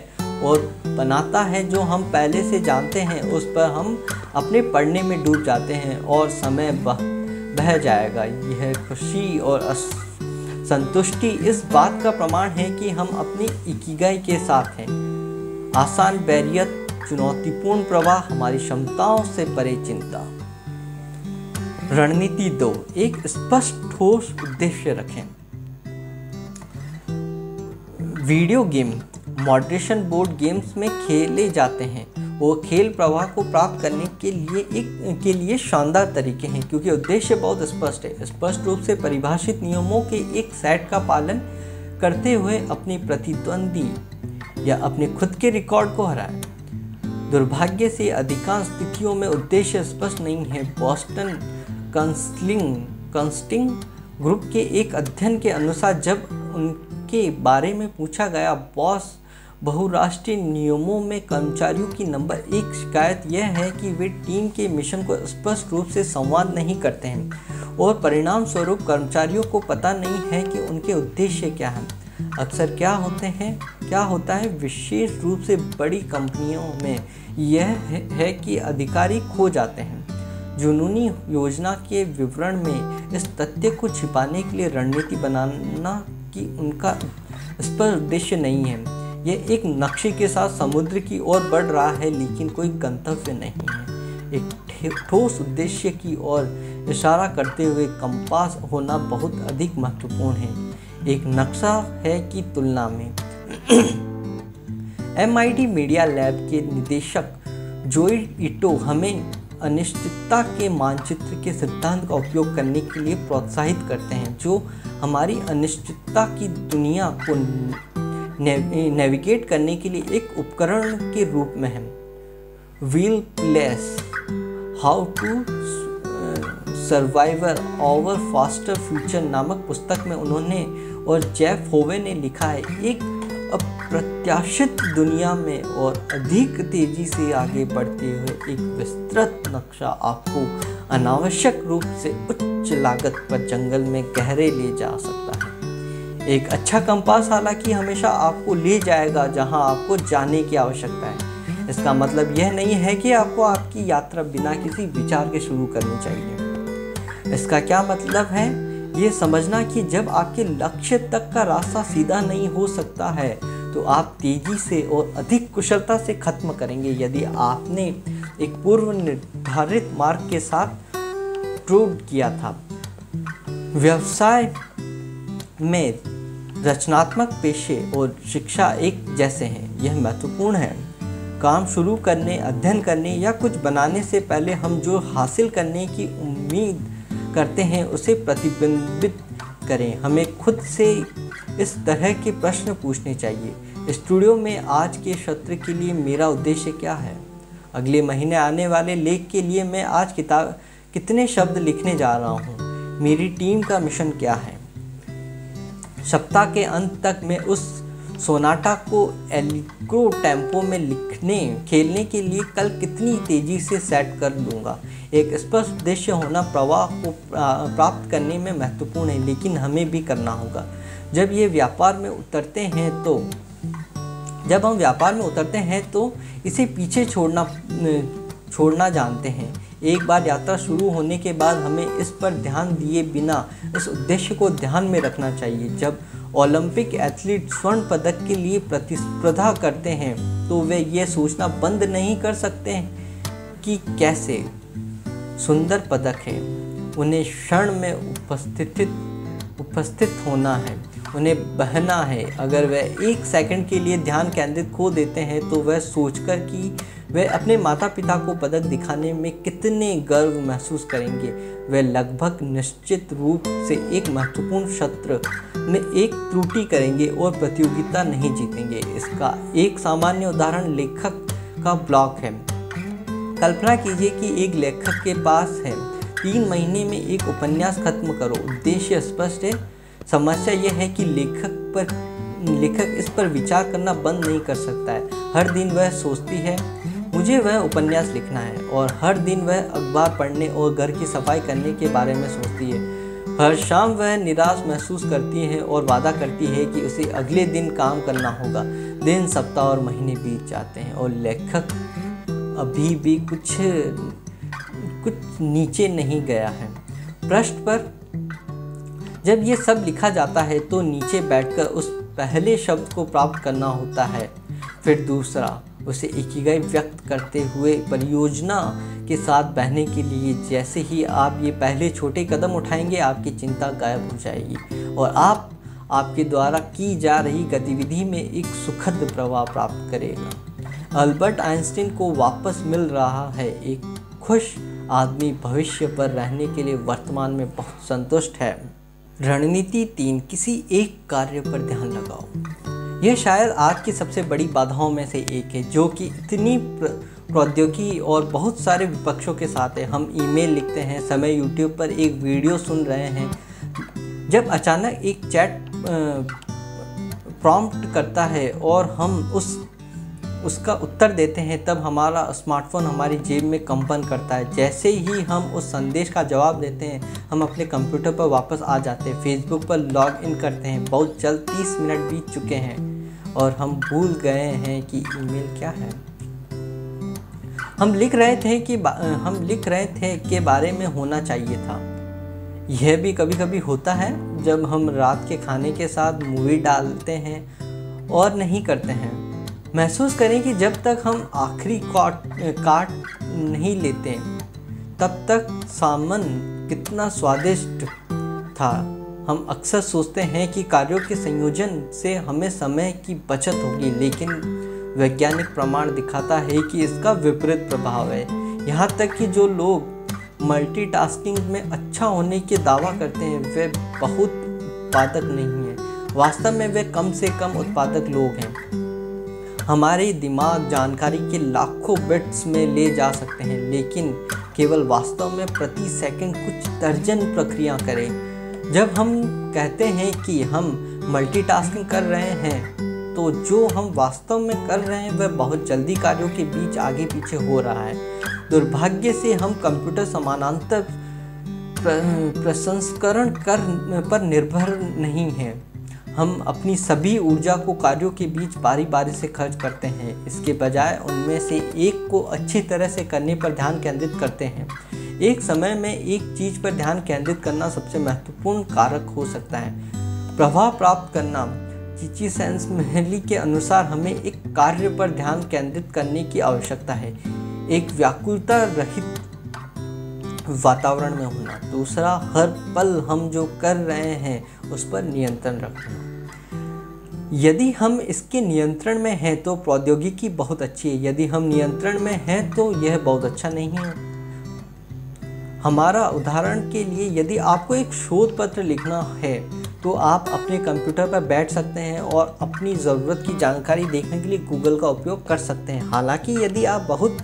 और बनाता है जो हम पहले से जानते हैं, उस पर हम अपने पढ़ने में डूब जाते हैं और समय बह जाएगा। यह खुशी और संतुष्टि इस बात का प्रमाण है कि हम अपनी इकिगाई के साथ हैं। आसान बैरियत, चुनौतीपूर्ण प्रवाह, हमारी क्षमताओं से परे चिंता। रणनीति 2, एक स्पष्ट ठोस उद्देश्य रखें। Video game moderation board games में खेले जाते हैं। वो खेल प्रवाह को प्राप्त करने के लिए शानदार तरीके हैं क्योंकि उद्देश्य बहुत स्पष्ट है। स्पष्ट रूप से परिभाषित नियमों के एक सेट का पालन करते हुए अपनी प्रतिद्वंदी या अपने खुद के रिकॉर्ड को हराएं। दुर्भाग्य से अधिकांश स्थितियों में उद्देश्य स्पष्ट नहीं है। बॉस्टन कंसल्टिंग ग्रुप के एक अध्ययन के अनुसार जब उनके उनके बारे में पूछा गया, बॉस बहुराष्ट्रीय नियमों में कर्मचारियों की नंबर 1 शिकायत यह है कि वे टीम के मिशन को स्पष्ट रूप से संवाद नहीं करते हैं और परिणाम स्वरूप कर्मचारियों को पता नहीं है कि उनके उद्देश्य क्या हैं। अक्सर क्या होता है विशेष रूप से बड़ी कंपनियों में यह है कि अधिकारी खो जाते हैं। जुनूनी योजना के विवरण में इस तथ्य को छिपाने के लिए रणनीति बनाना कि उनका स्पष्ट उद्देश्य नहीं है। यह एक नक्शे के साथ समुद्र की ओर बढ़ रहा है लेकिन कोई गंतव्य नहीं है। एक ठोस उद्देश्य की ओर इशारा करते हुए कंपास होना बहुत अधिक महत्वपूर्ण है एक नक्शा है की तुलना में। MIT मीडिया लैब के निदेशक जोई इटो हमें अनिश्चितता के मानचित्र के सिद्धांत का उपयोग करने के लिए प्रोत्साहित करते हैं, जो हमारी अनिश्चितता की दुनिया को नेविगेट करने के लिए एक उपकरण के रूप में है। Wheel place how to survivor our faster future नामक पुस्तक में उन्होंने और जेफ होवे ने लिखा है, एक अप्रत्याशित दुनिया में और अधिक तेजी से आगे बढ़ते हुए एक विस्तृत नक्शा आपको अनावश्यक रूप से उच्च लागत पर जंगल में गहरे ले जा सकता है। एक अच्छा कंपास हालांकि हमेशा आपको ले जाएगा जहां आपको जाने की आवश्यकता है। इसका मतलब यह नहीं है कि आपको आपकी यात्रा बिना किसी विचार के शुरू करनी चाहिए। इसका क्या मतलब है? ये समझना कि जब आपके लक्ष्य तक का रास्ता सीधा नहीं हो सकता है तो आप तेजी से और अधिक कुशलता से खत्म करेंगे यदि आपने एक पूर्व निर्धारित मार्ग के साथ ट्रूड किया था। व्यवसाय में रचनात्मक पेशे और शिक्षा एक जैसे हैं। यह महत्वपूर्ण है। काम शुरू करने, अध्ययन करने या कुछ बनाने से पहले हम जो हासिल करने की उम्मीद करते हैं उसे प्रतिबिंबित करें। हमें खुद से इस तरह के प्रश्न पूछने चाहिए। स्टूडियो में आज के सत्र के लिए मेरा उद्देश्य क्या है? अगले महीने आने वाले लेख के लिए मैं आज कितने शब्द लिखने जा रहा हूँ? मेरी टीम का मिशन क्या है? सप्ताह के अंत तक मैं उस सोनाटा को एल्ग्रो टेम्पो में खेलने के लिए कल कितनी तेजी से सेट कर दूंगा। एक स्पष्ट उद्देश्य होना प्रवाह को प्राप्त करने में महत्वपूर्ण है, लेकिन हमें भी करना होगा। जब हम व्यापार में उतरते हैं तो इसे पीछे छोड़ना जानते हैं। एक बार यात्रा शुरू होने के बाद हमें इस पर ध्यान दिए बिना इस उद्देश्य को ध्यान में रखना चाहिए। जब ओलंपिक एथलीट स्वर्ण पदक के लिए प्रतिस्पर्धा करते हैं तो वे ये सोचना बंद नहीं कर सकते कि कैसे सुंदर पदक है। उन्हें क्षण में उपस्थित होना है, उन्हें बहना है। अगर वह 1 सेकंड के लिए ध्यान केंद्रित खो देते हैं तो वह सोचकर कि वे अपने माता पिता को पदक दिखाने में कितने गर्व महसूस करेंगे, वे लगभग निश्चित रूप से एक महत्वपूर्ण सत्र में एक त्रुटि करेंगे और प्रतियोगिता नहीं जीतेंगे। इसका एक सामान्य उदाहरण लेखक का ब्लॉक है। कल्पना कीजिए कि एक लेखक के पास है 3 महीने में एक उपन्यास खत्म करो। उद्देश्य स्पष्ट है। समस्या यह है कि लेखक इस पर विचार करना बंद नहीं कर सकता है। हर दिन वह सोचती है मुझे वह उपन्यास लिखना है, और हर दिन वह अखबार पढ़ने और घर की सफाई करने के बारे में सोचती है। हर शाम वह निराश महसूस करती है और वादा करती है कि उसे अगले दिन काम करना होगा। दिन, सप्ताह और महीने बीत जाते हैं और लेखक अभी भी कुछ नीचे नहीं गया है। पृष्ठ पर जब ये सब लिखा जाता है तो नीचे बैठकर उस पहले शब्द को प्राप्त करना होता है, फिर दूसरा, उसे इकिगाई व्यक्त करते हुए परियोजना के साथ बहने के लिए। जैसे ही आप ये पहले छोटे कदम उठाएंगे आपकी चिंता गायब हो जाएगी और आप आपके द्वारा की जा रही गतिविधि में एक सुखद प्रवाह प्राप्त करेगा। अल्बर्ट आइंस्टीन को वापस मिल रहा है। एक खुश आदमी भविष्य पर रहने के लिए वर्तमान में बहुत संतुष्ट है। रणनीति 3, किसी एक कार्य पर ध्यान लगाओ। यह शायद आज की सबसे बड़ी बाधाओं में से एक है, जो कि इतनी प्रौद्योगिकी और बहुत सारे विपक्षों के साथ है। हम ईमेल लिखते हैं, समय यूट्यूब पर एक वीडियो सुन रहे हैं, जब अचानक एक प्रॉम्प्ट करता है और हम उसका उत्तर देते हैं, तब हमारा स्मार्टफोन हमारी जेब में कंपन करता है। जैसे ही हम उस संदेश का जवाब देते हैं, हम अपने कंप्यूटर पर वापस आ जाते हैं, फेसबुक पर लॉग इन करते हैं। बहुत जल्द 30 मिनट बीत चुके हैं और हम भूल गए हैं कि ईमेल क्या है। हम लिख रहे थे कि बारे में होना चाहिए था। यह भी कभी कभी होता है जब हम रात के खाने के साथ मूवी डालते हैं और नहीं करते हैं। महसूस करें कि जब तक हम आखिरी काट नहीं लेते तब तक सामन कितना स्वादिष्ट था। हम अक्सर सोचते हैं कि कार्यों के संयोजन से हमें समय की बचत होगी, लेकिन वैज्ञानिक प्रमाण दिखाता है कि इसका विपरीत प्रभाव है। यहाँ तक कि जो लोग मल्टीटास्किंग में अच्छा होने के दावा करते हैं वे बहुत उत्पादक नहीं हैं। वास्तव में वे कम से कम उत्पादक लोग हैं। हमारे दिमाग जानकारी के लाखों बिट्स में ले जा सकते हैं, लेकिन केवल वास्तव में प्रति सेकंड कुछ दर्जन प्रक्रिया करें। जब हम कहते हैं कि हम मल्टीटास्किंग कर रहे हैं, तो जो हम वास्तव में कर रहे हैं वह बहुत जल्दी कार्यों के बीच आगे पीछे हो रहा है। दुर्भाग्य से हम कंप्यूटर समानांतर प्रसंस्करण पर निर्भर नहीं हैं। हम अपनी सभी ऊर्जा को कार्यों के बीच बारी बारी से खर्च करते हैं, इसके बजाय उनमें से एक को अच्छी तरह से करने पर ध्यान केंद्रित करते हैं। एक समय में एक चीज़ पर ध्यान केंद्रित करना सबसे महत्वपूर्ण कारक हो सकता है। प्रभाव प्राप्त करना। चिचिसेंसमेहली के अनुसार हमें एक कार्य पर ध्यान केंद्रित करने की आवश्यकता है। एक व्याकुलता रहित वातावरण में होना। दूसरा, हर पल हम जो कर रहे हैं उस पर नियंत्रण रखना। यदि हम इसके नियंत्रण में हैं तो प्रौद्योगिकी बहुत अच्छी है, यदि हम नियंत्रण में हैं तो यह बहुत अच्छा नहीं है। हमारा उदाहरण के लिए, यदि आपको एक शोध पत्र लिखना है तो आप अपने कंप्यूटर पर बैठ सकते हैं और अपनी ज़रूरत की जानकारी देखने के लिए गूगल का उपयोग कर सकते हैं। हालांकि यदि आप बहुत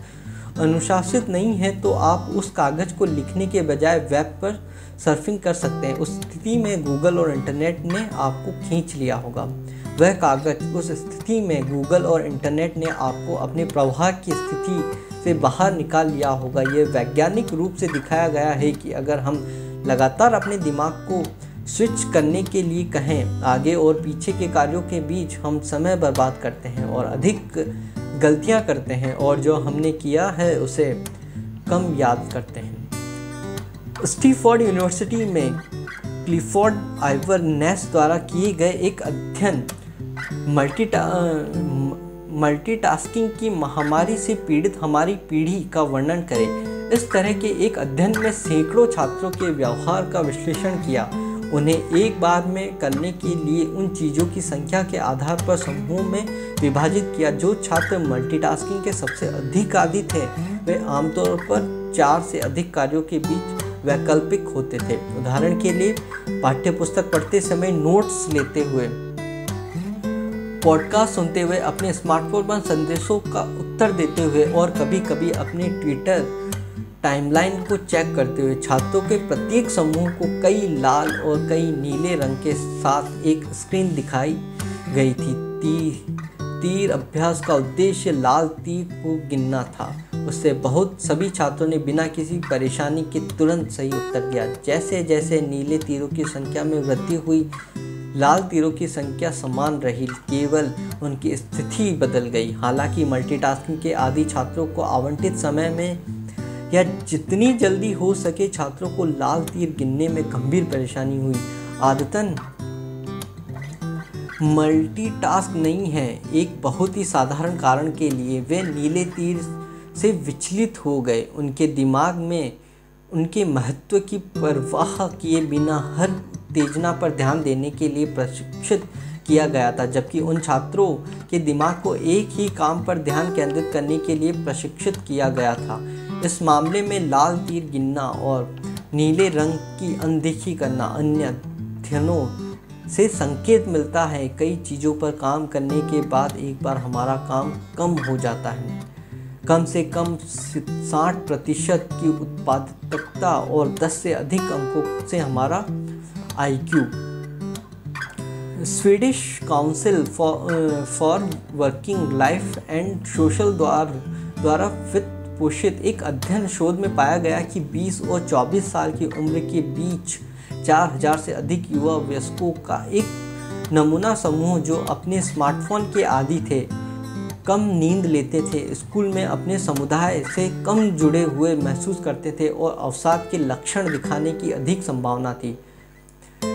अनुशासित नहीं है तो आप उस कागज़ को लिखने के बजाय वेब पर सर्फिंग कर सकते हैं। उस स्थिति में गूगल और इंटरनेट ने आपको खींच लिया होगा। वह कागज़ उस स्थिति में गूगल और इंटरनेट ने आपको अपने प्रवाह की स्थिति से बाहर निकाल लिया होगा। यह वैज्ञानिक रूप से दिखाया गया है कि अगर हम लगातार अपने दिमाग को स्विच करने के लिए कहें, आगे और पीछे के कार्यों के बीच हम समय बर्बाद करते हैं और अधिक गलतियां करते हैं और जो हमने किया है उसे कम याद करते हैं। स्टैनफोर्ड यूनिवर्सिटी में क्लिफोर्ड आइवर नेस द्वारा किए गए एक अध्ययन मल्टीटास्किंग की महामारी से पीड़ित हमारी पीढ़ी का वर्णन करे। इस तरह के एक अध्ययन में सैकड़ों छात्रों के व्यवहार का विश्लेषण किया। उन्हें एक बार में करने के लिए उन चीज़ों की संख्या के आधार पर समूहों में विभाजित किया। जो छात्र मल्टीटास्किंग के सबसे अधिक आदी थे वे आमतौर पर 4 से अधिक कार्यों के बीच वैकल्पिक होते थे। उदाहरण के लिए, पाठ्यपुस्तक पढ़ते समय नोट्स लेते हुए, पॉडकास्ट सुनते हुए, अपने स्मार्टफोन पर संदेशों का उत्तर देते हुए और कभी कभी अपने ट्विटर टाइमलाइन को चेक करते हुए। छात्रों के प्रत्येक समूह को कई लाल और कई नीले रंग के साथ एक स्क्रीन दिखाई गई थी। तीर अभ्यास का उद्देश्य लाल तीर को गिनना था। उससे सभी छात्रों ने बिना किसी परेशानी के तुरंत सही उत्तर दिया। जैसे जैसे नीले तीरों की संख्या में वृद्धि हुई, लाल तीरों की संख्या समान रही, केवल उनकी स्थिति बदल गई। हालांकि मल्टीटास्किंग के आदी छात्रों को आवंटित समय में या जितनी जल्दी हो सके छात्रों को लाल तीर गिनने में गंभीर परेशानी हुई। आदतन मल्टीटास्क नहीं है। एक बहुत ही साधारण कारण के लिए वे नीले तीर से विचलित हो गए। उनके दिमाग में उनके महत्व की परवाह किए बिना हर उत्तेजना पर ध्यान देने के लिए प्रशिक्षित किया गया था, जबकि उन छात्रों के दिमाग को एक ही काम पर ध्यान केंद्रित करने के लिए प्रशिक्षित किया गया था। इस मामले में लाल तीर गिनना और नीले रंग की अनदेखी करना अन्य अध्ययनों से संकेत मिलता है। कई चीज़ों पर काम करने के बाद एक बार हमारा काम कम हो जाता है। कम से कम 60% की उत्पादकता और 10 से अधिक अंकों से हमारा IQ Swedish council for working life and social द्वारा वित्त पोषित एक अध्ययन शोध में पाया गया कि 20 और 24 साल की उम्र के बीच 4000 से अधिक युवा वयस्कों का एक नमूना समूह जो अपने स्मार्टफोन के आदी थे, कम नींद लेते थे, स्कूल में अपने समुदाय से कम जुड़े हुए महसूस करते थे और अवसाद के लक्षण दिखाने की अधिक संभावना थी।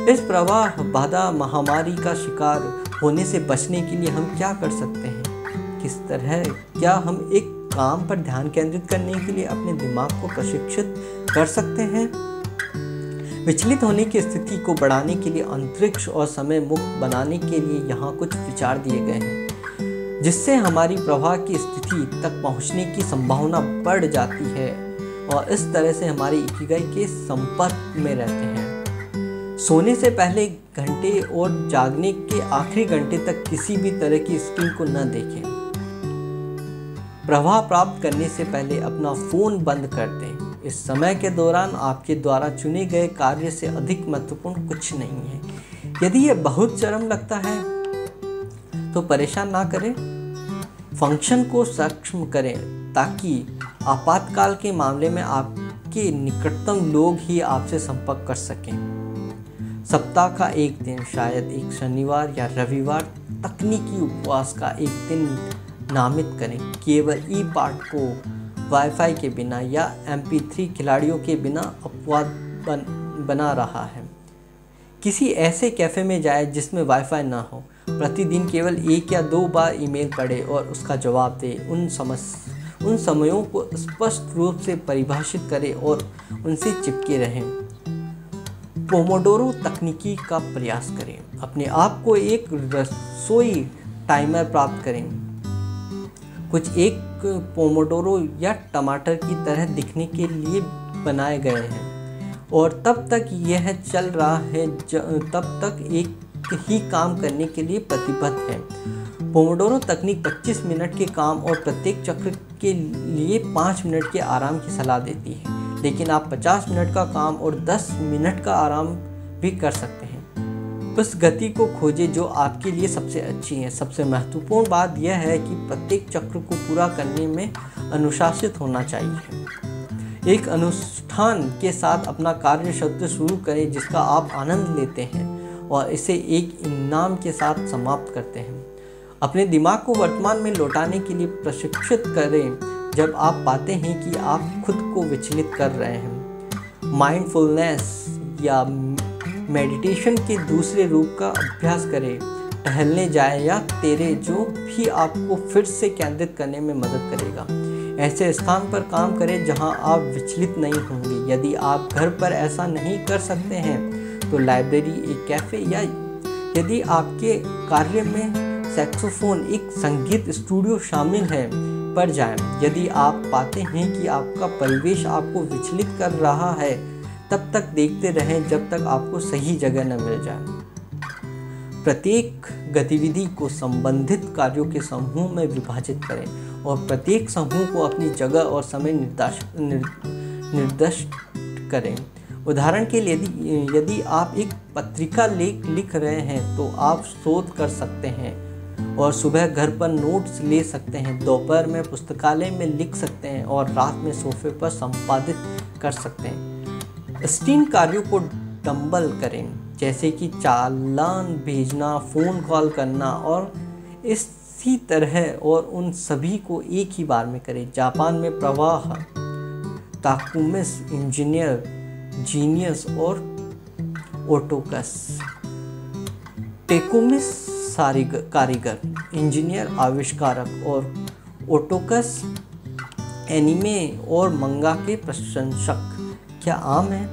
इस प्रवाह बाधा महामारी का शिकार होने से बचने के लिए हम क्या कर सकते हैं? किस तरह क्या हम एक काम पर ध्यान केंद्रित करने के लिए अपने दिमाग को प्रशिक्षित कर सकते हैं? विचलित होने की स्थिति को बढ़ाने के लिए अंतरिक्ष और समय मुक्त बनाने के लिए यहाँ कुछ विचार दिए गए हैं, जिससे हमारी प्रवाह की स्थिति तक पहुँचने की संभावना बढ़ जाती है और इस तरह से हमारी इकिगाई के संपर्क में रहते हैं। सोने से पहले घंटे और जागने के आखिरी घंटे तक किसी भी तरह की स्क्रीन को न देखें। प्रवाह प्राप्त करने से पहले अपना फोन बंद कर दें। इस समय के दौरान आपके द्वारा चुने गए कार्य से अधिक महत्वपूर्ण कुछ नहीं है। यदि यह बहुत चरम लगता है तो परेशान ना करें, फंक्शन को सक्षम करें ताकि आपातकाल के मामले में आपके निकटतम लोग ही आपसे संपर्क कर सकें। सप्ताह का एक दिन, शायद एक शनिवार या रविवार, तकनीकी उपवास का एक दिन नामित करें। केवल ई पाठ को वाईफाई के बिना या MP3 खिलाड़ियों के बिना अपवाद बना रहा है। किसी ऐसे कैफ़े में जाए जिसमें वाईफाई ना हो। प्रतिदिन केवल 1 या 2 बार ईमेल पढ़े और उसका जवाब दे। उन समयों को स्पष्ट रूप से परिभाषित करें और उनसे चिपके रहें। पोमोडोरो तकनीकी का प्रयास करें। अपने आप को एक रसोई टाइमर प्राप्त करें। कुछ एक पोमोडोरो या टमाटर की तरह दिखने के लिए बनाए गए हैं और तब तक यह चल रहा है तब तक एक ही काम करने के लिए प्रतिबद्ध है। पोमोडोरो तकनीक 25 मिनट के काम और प्रत्येक चक्र के लिए 5 मिनट के आराम की सलाह देती है, लेकिन आप 50 मिनट का काम और 10 मिनट का आराम भी कर सकते हैं। उस गति को खोजें जो आपके लिए सबसे अच्छी है। सबसे महत्वपूर्ण बात यह है कि प्रत्येक चक्र को पूरा करने में अनुशासित होना चाहिए। एक अनुष्ठान के साथ अपना कार्य शब्द शुरू करें जिसका आप आनंद लेते हैं और इसे एक इनाम के साथ समाप्त करते हैं। अपने दिमाग को वर्तमान में लौटाने के लिए प्रशिक्षित करें जब आप पाते हैं कि आप खुद को विचलित कर रहे हैं। माइंडफुलनेस या मेडिटेशन के दूसरे रूप का अभ्यास करें। टहलने जाएं या तैरें, जो भी आपको फिर से केंद्रित करने में मदद करेगा। ऐसे स्थान पर काम करें जहां आप विचलित नहीं होंगे। यदि आप घर पर ऐसा नहीं कर सकते हैं तो लाइब्रेरी, एक कैफ़े या यदि आपके कार्य में सैक्सोफोन, एक संगीत स्टूडियो शामिल है, पर जाएं। यदि आप पाते हैं कि आपका परिवेश आपको विचलित कर रहा है, तब तक देखते रहें जब तक आपको सही जगह न मिल जाए। प्रत्येक गतिविधि को संबंधित कार्यों के समूह में विभाजित करें और प्रत्येक समूह को अपनी जगह और समय निर्दिष्ट करें। उदाहरण के लिए यदि आप एक पत्रिका लेख लिख रहे हैं तो आप शोध कर सकते हैं और सुबह घर पर नोट्स ले सकते हैं, दोपहर में पुस्तकालय में लिख सकते हैं और रात में सोफे पर संपादित कर सकते हैं। स्टीम कार्यों को डंबल करें, जैसे कि चालान भेजना, फ़ोन कॉल करना और इसी तरह, और उन सभी को एक ही बार में करें। जापान में प्रवाह, ताकुमिस, इंजीनियर, जीनियस और ओटोकस। टेकुमिस कारीगर, इंजीनियर, आविष्कारक और ओटोकस एनिमे और मंगा के प्रशंसक क्या आम हैं?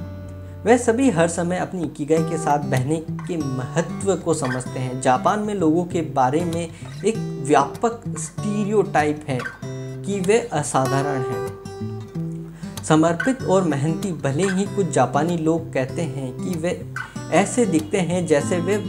वह सभी हर समय अपनी इकिगाई के साथ बहने के महत्व को समझते हैं। जापान में लोगों के बारे में एक व्यापक स्टीरियोटाइप है कि वे असाधारण हैं, समर्पित और मेहनती। भले ही कुछ जापानी लोग कहते हैं कि वे ऐसे दिखते हैं जैसे वे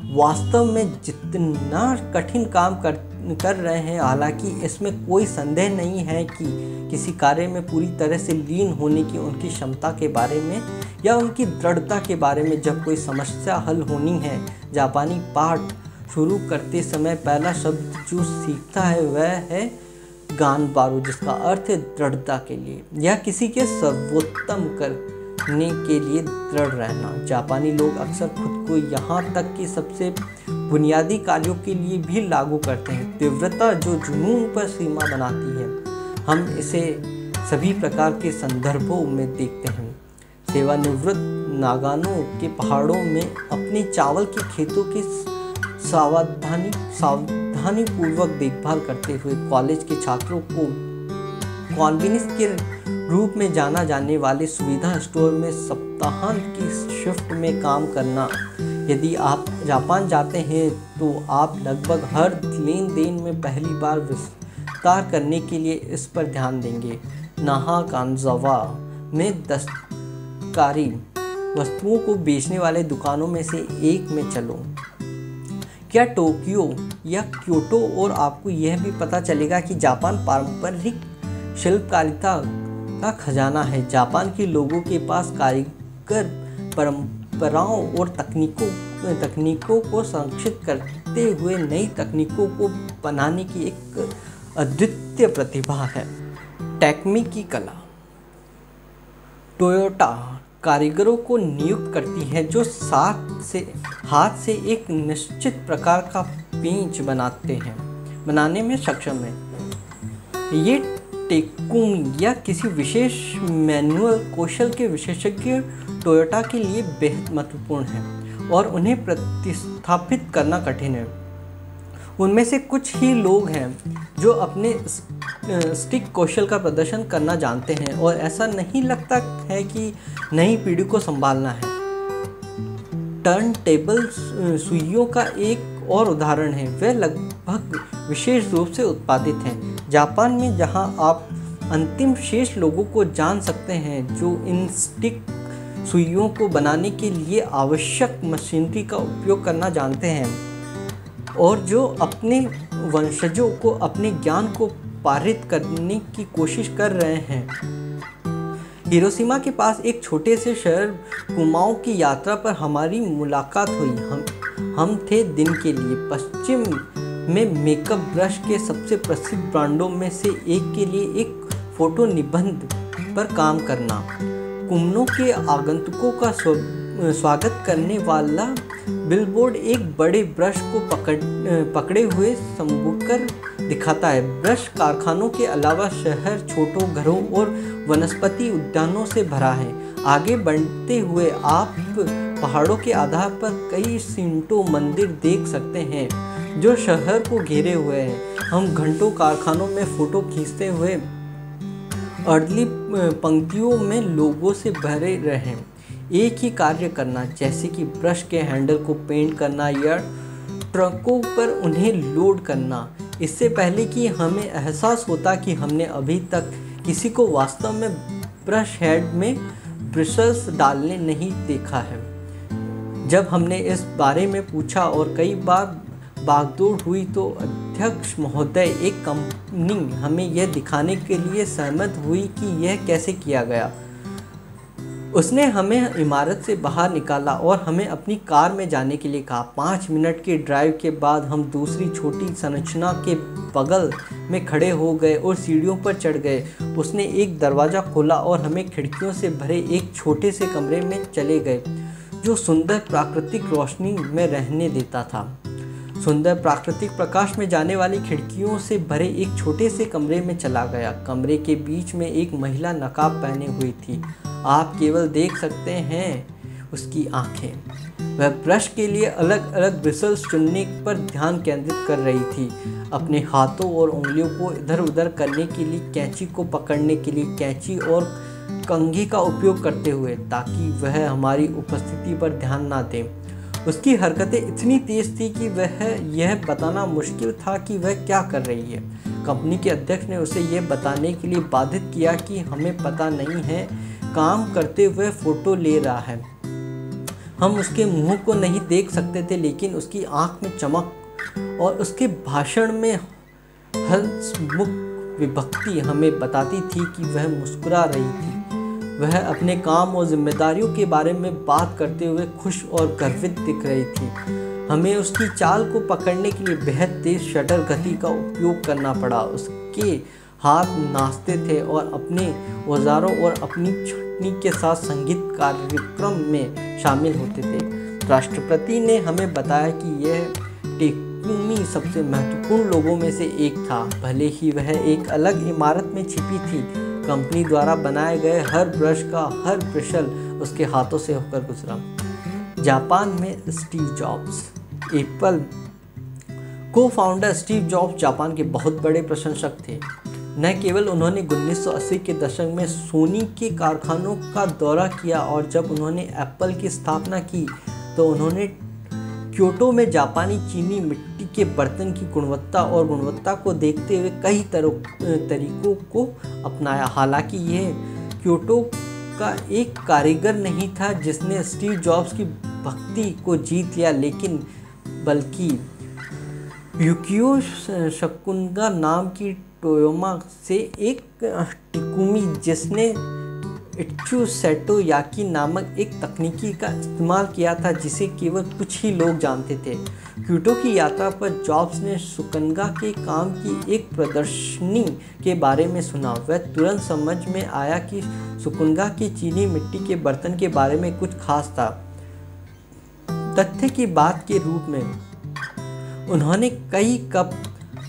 वास्तव में जितना कठिन काम कर रहे हैं। हालांकि इसमें कोई संदेह नहीं है कि किसी कार्य में पूरी तरह से लीन होने की उनकी क्षमता के बारे में या उनकी दृढ़ता के बारे में, जब कोई समस्या हल होनी है जापानी पाठ शुरू करते समय पहला शब्द जो सीखता है वह है गानबारू, जिसका अर्थ है दृढ़ता के लिए या किसी के सर्वोत्तम करने के लिए दृढ़ रहना। जापानी लोग अक्सर खुद को यहाँ तक कि सबसे बुनियादी कार्यों के लिए भी लागू करते हैं। तीव्रता जो जुनून पर सीमा बनाती है, हम इसे सभी प्रकार के संदर्भों में देखते हैं। सेवानिवृत्त नागानों के पहाड़ों में अपने चावल के खेतों की सावधानी पूर्वक देखभाल करते हुए कॉलेज के छात्रों को कॉन्वीनिस्ट के रूप में जाना जाने वाले सुविधा स्टोर में सप्ताहांत की शिफ्ट में काम करना। यदि आप जापान जाते हैं तो आप लगभग हर लेन देन में पहली बार विस्तार करने के लिए इस पर ध्यान देंगे। नाहा कानजावा में दस्तकारी वस्तुओं को बेचने वाले दुकानों में से एक में चलो या टोक्यो या क्योटो और आपको यह भी पता चलेगा कि जापान पारंपरिक शिल्पकारिता का खजाना है। जापान के लोगों के पास कारीगर परंपराओं और तकनीकों को संरक्षित करते हुए नई तकनीकों को बनाने की एक अद्वितीय प्रतिभा है। टेक्मी की कला टोयोटा कारीगरों को नियुक्त करती है जो हाथ से एक निश्चित प्रकार का पेंच बनाने में सक्षम है। ये टेकुमी या किसी विशेष मैनुअल कौशल के विशेषज्ञ टोयोटा के लिए बेहद महत्वपूर्ण है और उन्हें प्रतिस्थापित करना कठिन है। उनमें से कुछ ही लोग हैं जो अपने स्टिक कौशल का प्रदर्शन करना जानते हैं और ऐसा नहीं लगता है कि नई पीढ़ी को संभालना है। टर्न टेबल सुइयों का एक और उदाहरण है। वे लगभग विशेष रूप से उत्पादित हैं। जापान में जहां आप अंतिम शेष लोगों को जान सकते हैं जो इन स्टिक सुइयों को बनाने के लिए आवश्यक मशीनरी का उपयोग करना जानते हैं और जो अपने वंशजों को अपने ज्ञान को पारित करने की कोशिश कर रहे हैं। हिरोशिमा के पास एक छोटे से शहर कुमाऊं की यात्रा पर हमारी मुलाकात हुई। हम थे दिन के लिए पश्चिम में मेकअप ब्रश के सबसे प्रसिद्ध ब्रांडों में से एक के लिए एक फोटो निबंध पर काम करना। कुमनो के आगंतुकों का स्वागत करने वाला बिलबोर्ड एक बड़े ब्रश को पकड़े हुए संबुकर दिखाता है। ब्रश कारखानों के अलावा शहर छोटों घरों और वनस्पति उद्यानों से भरा है। आगे बढ़ते हुए आप पहाड़ों के आधार पर कई शिंटो मंदिर देख सकते हैं जो शहर को घेरे हुए हैं। हम घंटों कारखानों में फोटो खींचते हुए अर्ली पंक्तियों में लोगों से भरे रहे। एक ही कार्य करना, जैसे कि ब्रश के हैंडल को पेंट करना या ट्रकों पर उन्हें लोड करना, इससे पहले कि हमें एहसास होता कि हमने अभी तक किसी को वास्तव में ब्रश हेड में ब्रशेस डालने नहीं देखा है। जब हमने इस बारे में पूछा और कई बार भागदौड़ हुई तो अध्यक्ष महोदय एक कंपनी हमें यह दिखाने के लिए सहमत हुई कि यह कैसे किया गया। उसने हमें इमारत से बाहर निकाला और हमें अपनी कार में जाने के लिए कहा। 5 मिनट के ड्राइव के बाद हम दूसरी छोटी संरचना के बगल में खड़े हो गए और सीढ़ियों पर चढ़ गए। उसने एक दरवाज़ा खोला और हमें खिड़कियों से भरे एक छोटे से कमरे में चले गए जो सुंदर प्राकृतिक रोशनी में रहने देता था। सुंदर प्राकृतिक प्रकाश में जाने वाली खिड़कियों से भरे एक छोटे से कमरे में चला गया। कमरे के बीच में एक महिला नकाब पहने हुई थी। आप केवल देख सकते हैं उसकी आंखें। वह ब्रश के लिए अलग अलग ब्रिसल्स चुनने पर ध्यान केंद्रित कर रही थी, अपने हाथों और उंगलियों को इधर उधर करने के लिए कैंची को पकड़ने के लिए कैंची और कंघी का उपयोग करते हुए, ताकि वह हमारी उपस्थिति पर ध्यान ना दे। उसकी हरकतें इतनी तेज थी कि वह यह बताना मुश्किल था कि वह क्या कर रही है। कंपनी के अध्यक्ष ने उसे यह बताने के लिए बाधित किया कि हमें पता नहीं है, काम करते हुए फोटो ले रहा है। हम उसके मुंह को नहीं देख सकते थे, लेकिन उसकी आंख में चमक और उसके भाषण में हंसमुख विभक्ति हमें बताती थी कि वह मुस्कुरा रही थी। वह अपने काम और जिम्मेदारियों के बारे में बात करते हुए खुश और गर्वित दिख रही थी। हमें उसकी चाल को पकड़ने के लिए बेहद तेज शटर गति का उपयोग करना पड़ा। उसके हाथ नाचते थे और अपने औजारों और अपनी छटनी के साथ संगीत कार्यक्रम में शामिल होते थे। राष्ट्रपति ने हमें बताया कि यह टेकुमी सबसे महत्वपूर्ण लोगों में से एक था, भले ही वह एक अलग इमारत में छिपी थी। कंपनी द्वारा बनाए गए हर ब्रश का हर ब्रिशल उसके हाथों से होकर गुजरा। जापान में स्टीव जॉब्स। एप्पल को फाउंडर स्टीव जॉब्स जापान के बहुत बड़े प्रशंसक थे। न केवल उन्होंने 1980 के दशक में सोनी के कारखानों का दौरा किया और जब उन्होंने एप्पल की स्थापना की तो उन्होंने क्योटो में जापानी चीनी मिट्टी के बर्तन की गुणवत्ता को देखते हुए कई तरीकों को अपनाया। हालांकि यह क्योटो का एक कारीगर नहीं था जिसने स्टीव जॉब्स की भक्ति को जीत लिया, लेकिन बल्कि युकियो शकुनगा नाम की टोयोमा से एक टिकुमी जिसने इच्चू सेटो याकी नामक एक तकनीकी का इस्तेमाल किया था जिसे केवल कुछ ही लोग जानते थे। क्योटो की यात्रा पर जॉब्स ने शकुनगा के काम की एक प्रदर्शनी के बारे में सुना। वह तुरंत समझ में आया कि शकुनगा की चीनी मिट्टी के बर्तन के बारे में कुछ खास था। तथ्य की बात के रूप में उन्होंने कई कप,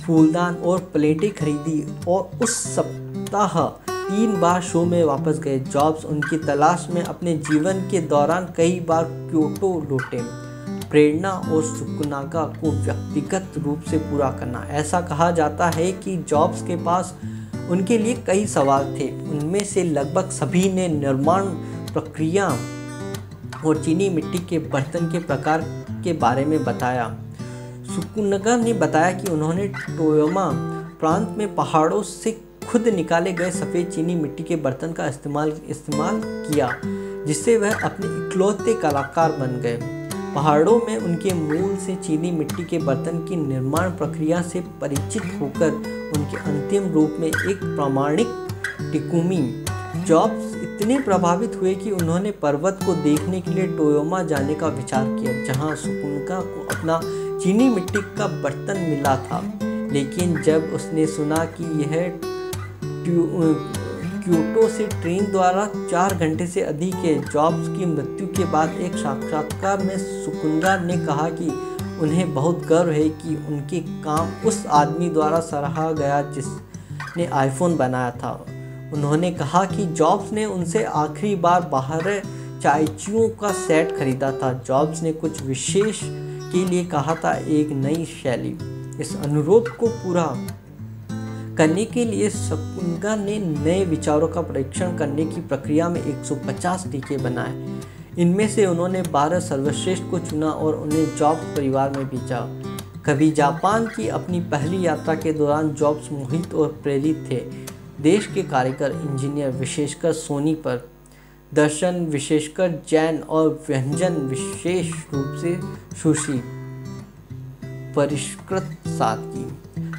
फूलदान और प्लेटें खरीदी और उस सप्ताह 3 बार शो में वापस गए। जॉब्स उनकी तलाश में अपने जीवन के दौरान कई बार क्योटो लौटे, प्रेरणा और सुकुनागा को व्यक्तिगत रूप से पूरा करना। ऐसा कहा जाता है कि जॉब्स के पास उनके लिए कई सवाल थे। उनमें से लगभग सभी ने निर्माण प्रक्रिया और चीनी मिट्टी के बर्तन के प्रकार के बारे में बताया। सुकुनागा ने बताया कि उन्होंने टोयोमा प्रांत में पहाड़ों से खुद निकाले गए सफ़ेद चीनी मिट्टी के बर्तन का इस्तेमाल किया, जिससे वह अपने इकलौते कलाकार बन गए। पहाड़ों में उनके मूल से चीनी मिट्टी के बर्तन की निर्माण प्रक्रिया से परिचित होकर उनके अंतिम रूप में एक प्रामाणिक टिकुमी। जॉब्स इतने प्रभावित हुए कि उन्होंने पर्वत को देखने के लिए टोयोमा जाने का विचार किया, जहां सुकुनगा को अपना चीनी मिट्टी का बर्तन मिला था। लेकिन जब उसने सुना कि यह क्योटो से ट्रेन द्वारा 4 घंटे से अधिक है। जॉब्स की मृत्यु के बाद एक साक्षात्कार में सुकुनगा ने कहा कि उन्हें बहुत गर्व है कि उनके काम उस आदमी द्वारा सराहा गया जिसने आईफोन बनाया था। उन्होंने कहा कि जॉब्स ने उनसे आखिरी बार बाहर चायचियों का सेट खरीदा था। जॉब्स ने कुछ विशेष के लिए कहा था, एक नई शैली। इस अनुरोध को पूरा करने के लिए शकुनगा ने नए विचारों का परीक्षण करने की प्रक्रिया में 150 टीके बनाए। इनमें से उन्होंने 12 सर्वश्रेष्ठ को चुना और उन्हें जॉब्स परिवार में भेजा। कभी जापान की अपनी पहली यात्रा के दौरान जॉब्स मोहित और प्रेरित थे। देश के कारीगर, इंजीनियर, विशेषकर सोनी पर दर्शन, विशेषकर जैन और व्यंजन, विशेष रूप से सुशी, परिष्कृत सादगी।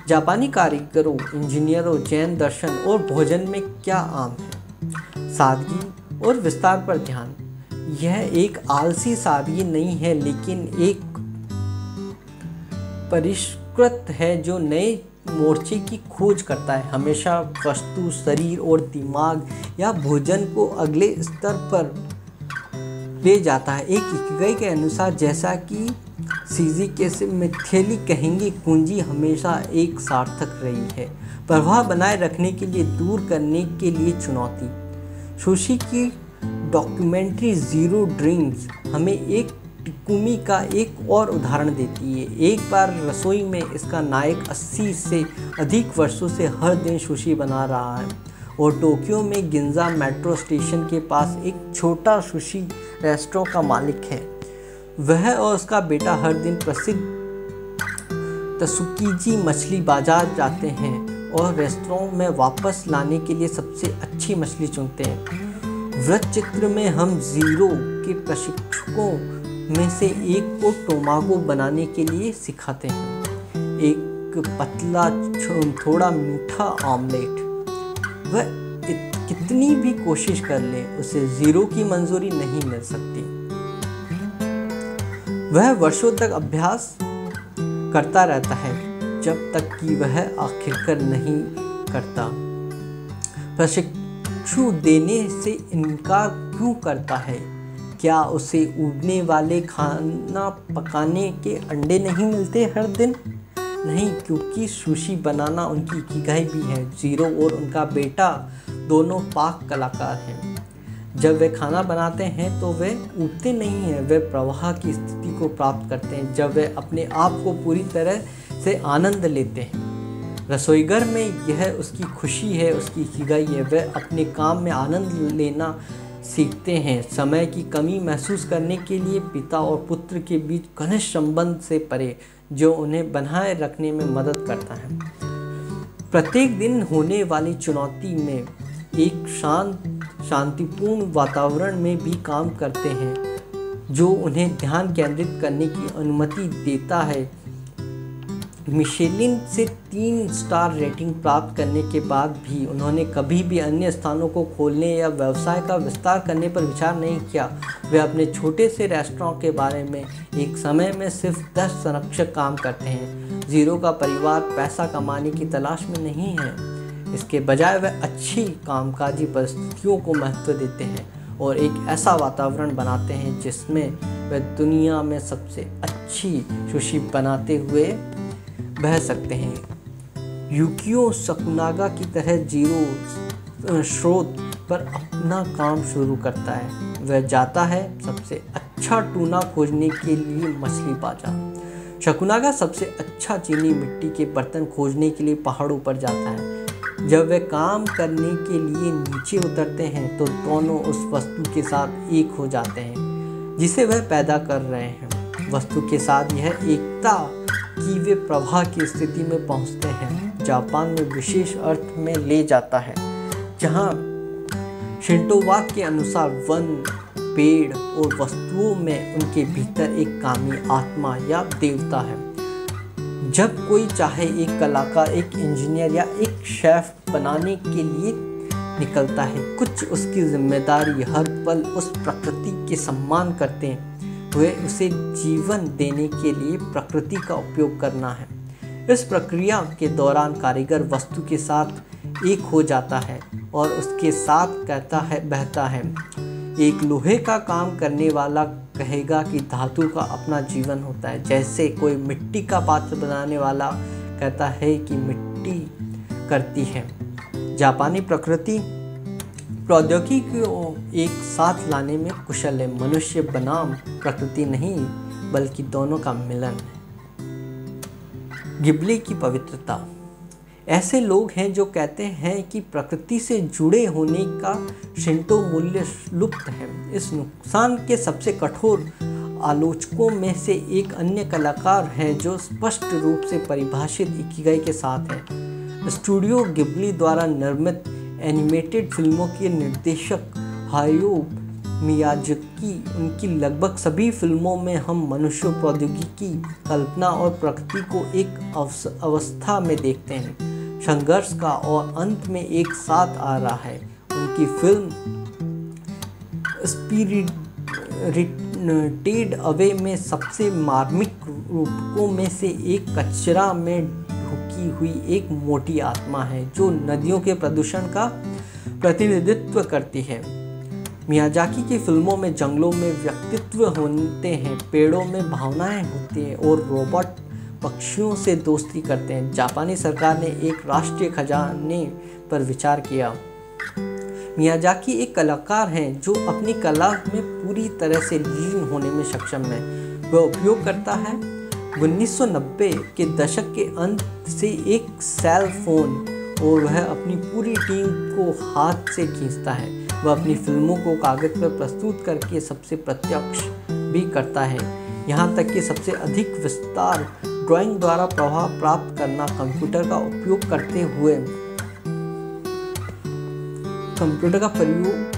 जापानी कारीगरों, इंजीनियरों, जैन दर्शन और भोजन में क्या आम है? सादगी और विस्तार पर ध्यान। यह एक आलसी सादगी नहीं है, लेकिन एक परिष्कृत है जो नए मोर्चे की खोज करता है। हमेशा वस्तु, शरीर और दिमाग या भोजन को अगले स्तर पर ले जाता है। एक इकिगाई के अनुसार, जैसा कि सीजी के मिथेली कहेंगे, कुंजी हमेशा एक सार्थक रही है। प्रभाव बनाए रखने के लिए, दूर करने के लिए चुनौती। सुशी की डॉक्यूमेंट्री ज़ीरो ड्रीम्स हमें एक टिकुमी का एक और उदाहरण देती है। एक बार रसोई में इसका नायक 80 से अधिक वर्षों से हर दिन सुशी बना रहा है और टोक्यो में गिंजा मेट्रो स्टेशन के पास एक छोटा सुशी रेस्टोरेंट का मालिक है। वह और उसका बेटा हर दिन प्रसिद्ध तसुकीजी मछली बाजार जाते हैं और रेस्टोरेंट में वापस लाने के लिए सबसे अच्छी मछली चुनते हैं। वृत्त चित्र में हम ज़ीरो के प्रशिक्षकों में से एक को टोमागो बनाने के लिए सिखाते हैं, एक पतला थोड़ा मीठा ऑमलेट। वह कितनी भी कोशिश कर ले, उसे ज़ीरो की मंजूरी नहीं मिल सकती। वह वर्षों तक अभ्यास करता रहता है जब तक कि वह आखिरकार नहीं करता। प्रशिक्षु देने से इनकार क्यों करता है? क्या उसे उड़ने वाले खाना पकाने के अंडे नहीं मिलते हर दिन? नहीं, क्योंकि सुशी बनाना उनकी इकिगाई भी है। जीरो और उनका बेटा दोनों पाक कलाकार हैं। जब वे खाना बनाते हैं तो वे उबते नहीं हैं, वे प्रवाह की स्थिति को प्राप्त करते हैं जब वे अपने आप को पूरी तरह से आनंद लेते हैं। रसोईघर में यह उसकी खुशी है, उसकी इकिगाई है। वे अपने काम में आनंद लेना सीखते हैं, समय की कमी महसूस करने के लिए पिता और पुत्र के बीच घनिष्ठ संबंध से परे, जो उन्हें बनाए रखने में मदद करता है। प्रत्येक दिन होने वाली चुनौती में एक शांतिपूर्ण वातावरण में भी काम करते हैं जो उन्हें ध्यान केंद्रित करने की अनुमति देता है। मिशेलिन से 3 स्टार रेटिंग प्राप्त करने के बाद भी उन्होंने कभी भी अन्य स्थानों को खोलने या व्यवसाय का विस्तार करने पर विचार नहीं किया। वे अपने छोटे से रेस्टोरेंट के बारे में एक समय में सिर्फ 10 संरक्षक काम करते हैं। जीरो का परिवार पैसा कमाने की तलाश में नहीं है, इसके बजाय वे अच्छी कामकाजी परिस्थितियों को महत्व देते हैं और एक ऐसा वातावरण बनाते हैं जिसमें वे दुनिया में सबसे अच्छी सुशी बनाते हुए बह सकते हैं। युकियो सकुनागा की तरह जीरो स्रोत पर अपना काम शुरू करता है। वह जाता है सबसे अच्छा टूना खोजने के लिए मछली बाजार। शकुनागा सबसे अच्छा चीनी मिट्टी के बर्तन खोजने के लिए पहाड़ों पर जाता है। जब वे काम करने के लिए नीचे उतरते हैं तो दोनों उस वस्तु के साथ एक हो जाते हैं जिसे वह पैदा कर रहे हैं। वस्तु के साथ यह एकता कि वे प्रवाह की स्थिति में पहुंचते हैं जापान में विशेष अर्थ में ले जाता है, जहां शिंटोवाद के अनुसार वन, पेड़ और वस्तुओं में उनके भीतर एक कामी आत्मा या देवता है। जब कोई चाहे एक कलाकार, एक इंजीनियर या एक शेफ बनने के लिए निकलता है, कुछ उसकी जिम्मेदारी हर पल उस प्रकृति के सम्मान करते हैं हुए उसे जीवन देने के लिए प्रकृति का उपयोग करना है। इस प्रक्रिया के दौरान कारीगर वस्तु के साथ एक हो जाता है और उसके साथ बहता है। एक लोहे का काम करने वाला कहेगा कि धातु का अपना जीवन होता है, जैसे कोई मिट्टी का पात्र बनाने वाला कहता है कि मिट्टी करती है। जापानी प्रकृति प्रौद्योगिकी को एक साथ लाने में कुशल है। मनुष्य बनाम प्रकृति नहीं, बल्कि दोनों का मिलन है। गिबली की पवित्रता। ऐसे लोग हैं जो कहते हैं कि प्रकृति से जुड़े होने का शिंटो मूल्य लुप्त है। इस नुकसान के सबसे कठोर आलोचकों में से एक अन्य कलाकार है जो स्पष्ट रूप से परिभाषित इकिगाई के साथ है। स्टूडियो गिबली द्वारा निर्मित एनिमेटेड फिल्मों के निर्देशक हायो मियाजाकी, उनकी लगभग सभी फिल्मों में हम मनुष्य, प्रौद्योगिकी, कल्पना और प्रकृति को एक अवस्था में देखते हैं, संघर्ष का और अंत में एक साथ आ रहा है। उनकी फिल्म स्पिरिटेड अवे में सबसे मार्मिक रूपकों में से एक कचरा में ढुकी हुई एक मोटी आत्मा है जो नदियों के प्रदूषण का प्रतिनिधित्व करती है। मियाजाकी की फिल्मों में जंगलों में व्यक्तित्व होते हैं, पेड़ों में भावनाएं होती हैं और रोबोट पक्षियों से दोस्ती करते हैं। जापानी सरकार ने एक राष्ट्रीय खजाने पर विचार किया। मियाजाकी एक कलाकार हैं जो अपनी कला में पूरी तरह से लीन होने में सक्षम है। वह उपयोग करता है 1990 के दशक के अंत से एक सेल फोन और वह अपनी पूरी टीम को हाथ से खींचता है। वह अपनी फिल्मों को कागज पर प्रस्तुत करके सबसे प्रत्यक्ष भी करता है, यहाँ तक कि सबसे अधिक विस्तार ड्राइंग द्वारा प्रभाव प्राप्त करना कंप्यूटर का उपयोग करते हुए कंप्यूटर का प्रयोग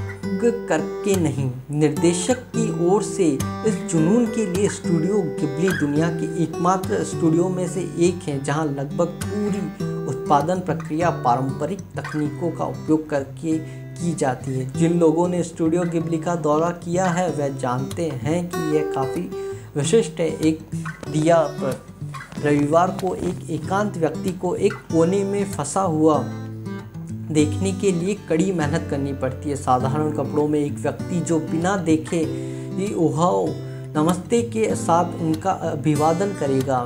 करके नहीं। निर्देशक की ओर से इस जुनून के लिए स्टूडियो गिबली दुनिया के एकमात्र स्टूडियो में से एक है जहां लगभग पूरी उत्पादन प्रक्रिया पारंपरिक तकनीकों का उपयोग करके की जाती है। जिन लोगों ने स्टूडियो गिबली का दौरा किया है वह जानते हैं कि यह काफ़ी विशिष्ट है। एक दिया पर रविवार को एक एकांत व्यक्ति को एक कोने में फंसा हुआ देखने के लिए कड़ी मेहनत करनी पड़ती है। साधारण कपड़ों में एक व्यक्ति जो बिना देखे ही ओहाओ नमस्ते के साथ उनका अभिवादन करेगा।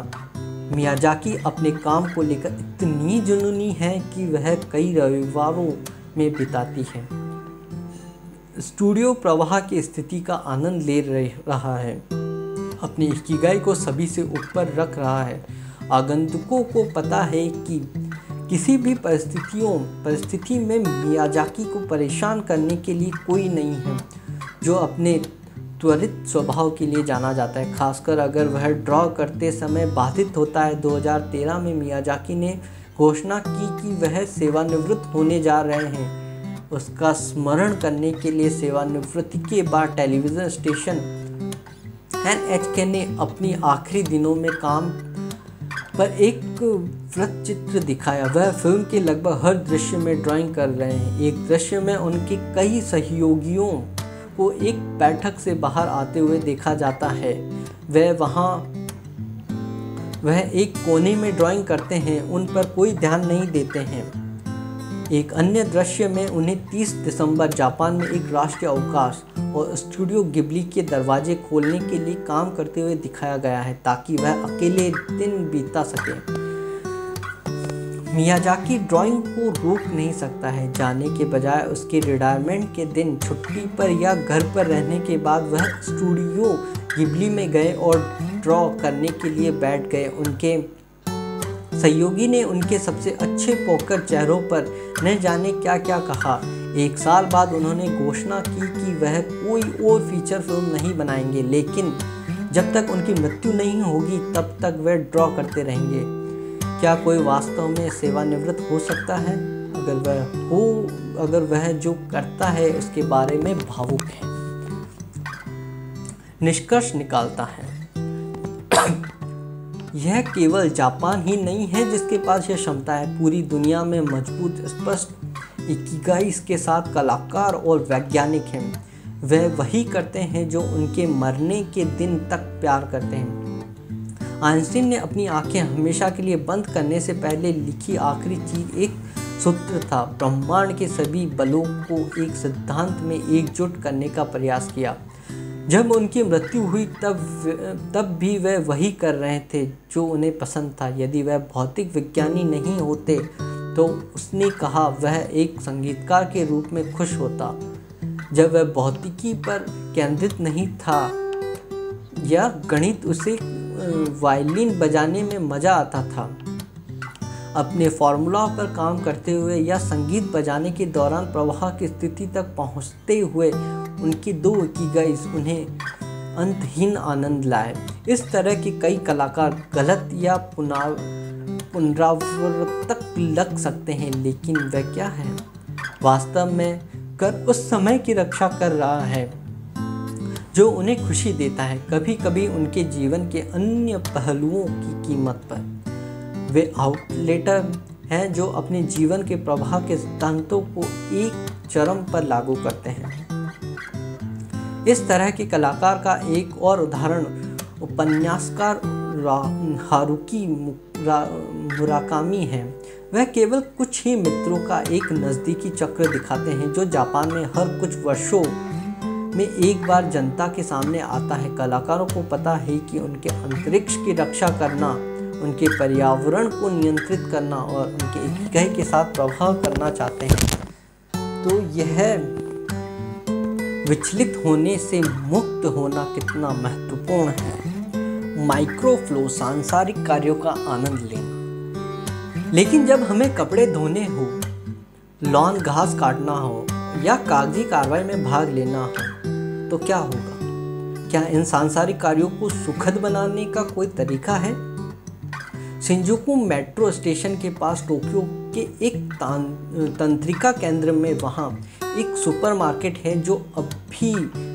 मियाजाकी अपने काम को लेकर इतनी जुनूनी है कि वह कई रविवारों में बिताती है। स्टूडियो प्रवाह की स्थिति का आनंद ले रहा है, अपनी इकिगाई को सभी से ऊपर रख रहा है। आगंतुकों को पता है कि किसी भी परिस्थिति में मियाजाकी को परेशान करने के लिए कोई नहीं है, जो अपने त्वरित स्वभाव के लिए जाना जाता है, खासकर अगर वह ड्रॉ करते समय बाधित होता है। 2013 में मियाजाकी ने घोषणा की कि वह सेवानिवृत्त होने जा रहे हैं। उसका स्मरण करने के लिए सेवानिवृत्ति के बाद टेलीविज़न स्टेशन NHK ने अपनी आखिरी दिनों में काम पर एक वृत्तचित्र दिखाया। वह फिल्म के लगभग हर दृश्य में ड्राइंग कर रहे हैं। एक दृश्य में उनके कई सहयोगियों को एक बैठक से बाहर आते हुए देखा जाता है। वह एक कोने में ड्राइंग करते हैं, उन पर कोई ध्यान नहीं देते हैं। एक अन्य दृश्य में उन्हें 30 दिसंबर जापान में एक राष्ट्रीय अवकाश और स्टूडियो गिबली के दरवाजे खोलने के लिए काम करते हुए दिखाया गया है, ताकि वह अकेले दिन बिता सके। मियाजाकी ड्राइंग को रोक नहीं सकता है। जाने के बजाय उसके रिटायरमेंट के दिन छुट्टी पर या घर पर रहने के बाद वह स्टूडियो गिबली में गए और ड्रॉ करने के लिए बैठ गए। उनके सहयोगी ने उनके सबसे अच्छे पोकर चेहरों पर न जाने क्या क्या कहा। एक साल बाद उन्होंने घोषणा की कि वह कोई और फीचर फिल्म नहीं बनाएंगे, लेकिन जब तक उनकी मृत्यु नहीं होगी तब तक वह ड्रॉ करते रहेंगे। क्या कोई वास्तव में सेवानिवृत्त हो सकता है अगर वह जो करता है उसके बारे में भावुक है? निष्कर्ष निकालता है, यह केवल जापान ही नहीं है जिसके पास यह क्षमता है। पूरी दुनिया में मजबूत स्पष्ट इकिगाई के साथ कलाकार और वैज्ञानिक हैं। वह वही करते हैं जो उनके मरने के दिन तक प्यार करते हैं। आइंस्टीन ने अपनी आंखें हमेशा के लिए बंद करने से पहले लिखी आखिरी चीज एक सूत्र था, ब्रह्मांड के सभी बलों को एक सिद्धांत में एकजुट करने का प्रयास किया। जब उनकी मृत्यु हुई तब भी वह वही कर रहे थे जो उन्हें पसंद था। यदि वह भौतिक विज्ञानी नहीं होते तो उसने कहा वह एक संगीतकार के रूप में खुश होता। जब वह भौतिकी पर केंद्रित नहीं था या गणित, उसे वायलिन बजाने में मज़ा आता था। अपने फॉर्मूला पर काम करते हुए या संगीत बजाने के दौरान प्रवाह की स्थिति तक पहुंचते हुए उनकी दो इकिगाईज़ उन्हें अंतहीन आनंद लाए। इस तरह के कई कलाकार गलत या पुनरावर्तक लग सकते हैं, लेकिन वह क्या है? वास्तव में कर उस समय की रक्षा कर रहा है जो उन्हें खुशी देता है, कभी कभी उनके जीवन के अन्य पहलुओं की कीमत पर। वे आउटलेटर हैं जो अपने जीवन के प्रवाह के सिद्धांतों को एक चरम पर लागू करते हैं। इस तरह के कलाकार का एक और उदाहरण उपन्यासकार हारुकी मुराकामी है। वह केवल कुछ ही मित्रों का एक नज़दीकी चक्र दिखाते हैं जो जापान में हर कुछ वर्षों में एक बार जनता के सामने आता है। कलाकारों को पता है कि उनके अंतरिक्ष की रक्षा करना, उनके पर्यावरण को नियंत्रित करना और उनके इकिगाई के साथ प्रवाह करना चाहते हैं। तो यह विचलित होने से मुक्त होना कितना महत्वपूर्ण है। माइक्रोफ्लो सांसारिक कार्यों का आनंद लेना। लेकिन जब हमें कपड़े धोने हो, लॉन घास काटना हो या कागजी कार्रवाई में भाग लेना हो तो क्या होगा? क्या इन सांसारिक कार्यों को सुखद बनाने का कोई तरीका है? शिंजुकू मेट्रो स्टेशन के पास टोक्यो के एक तंत्रिका केंद्र में वहाँ एक सुपरमार्केट है जो अभी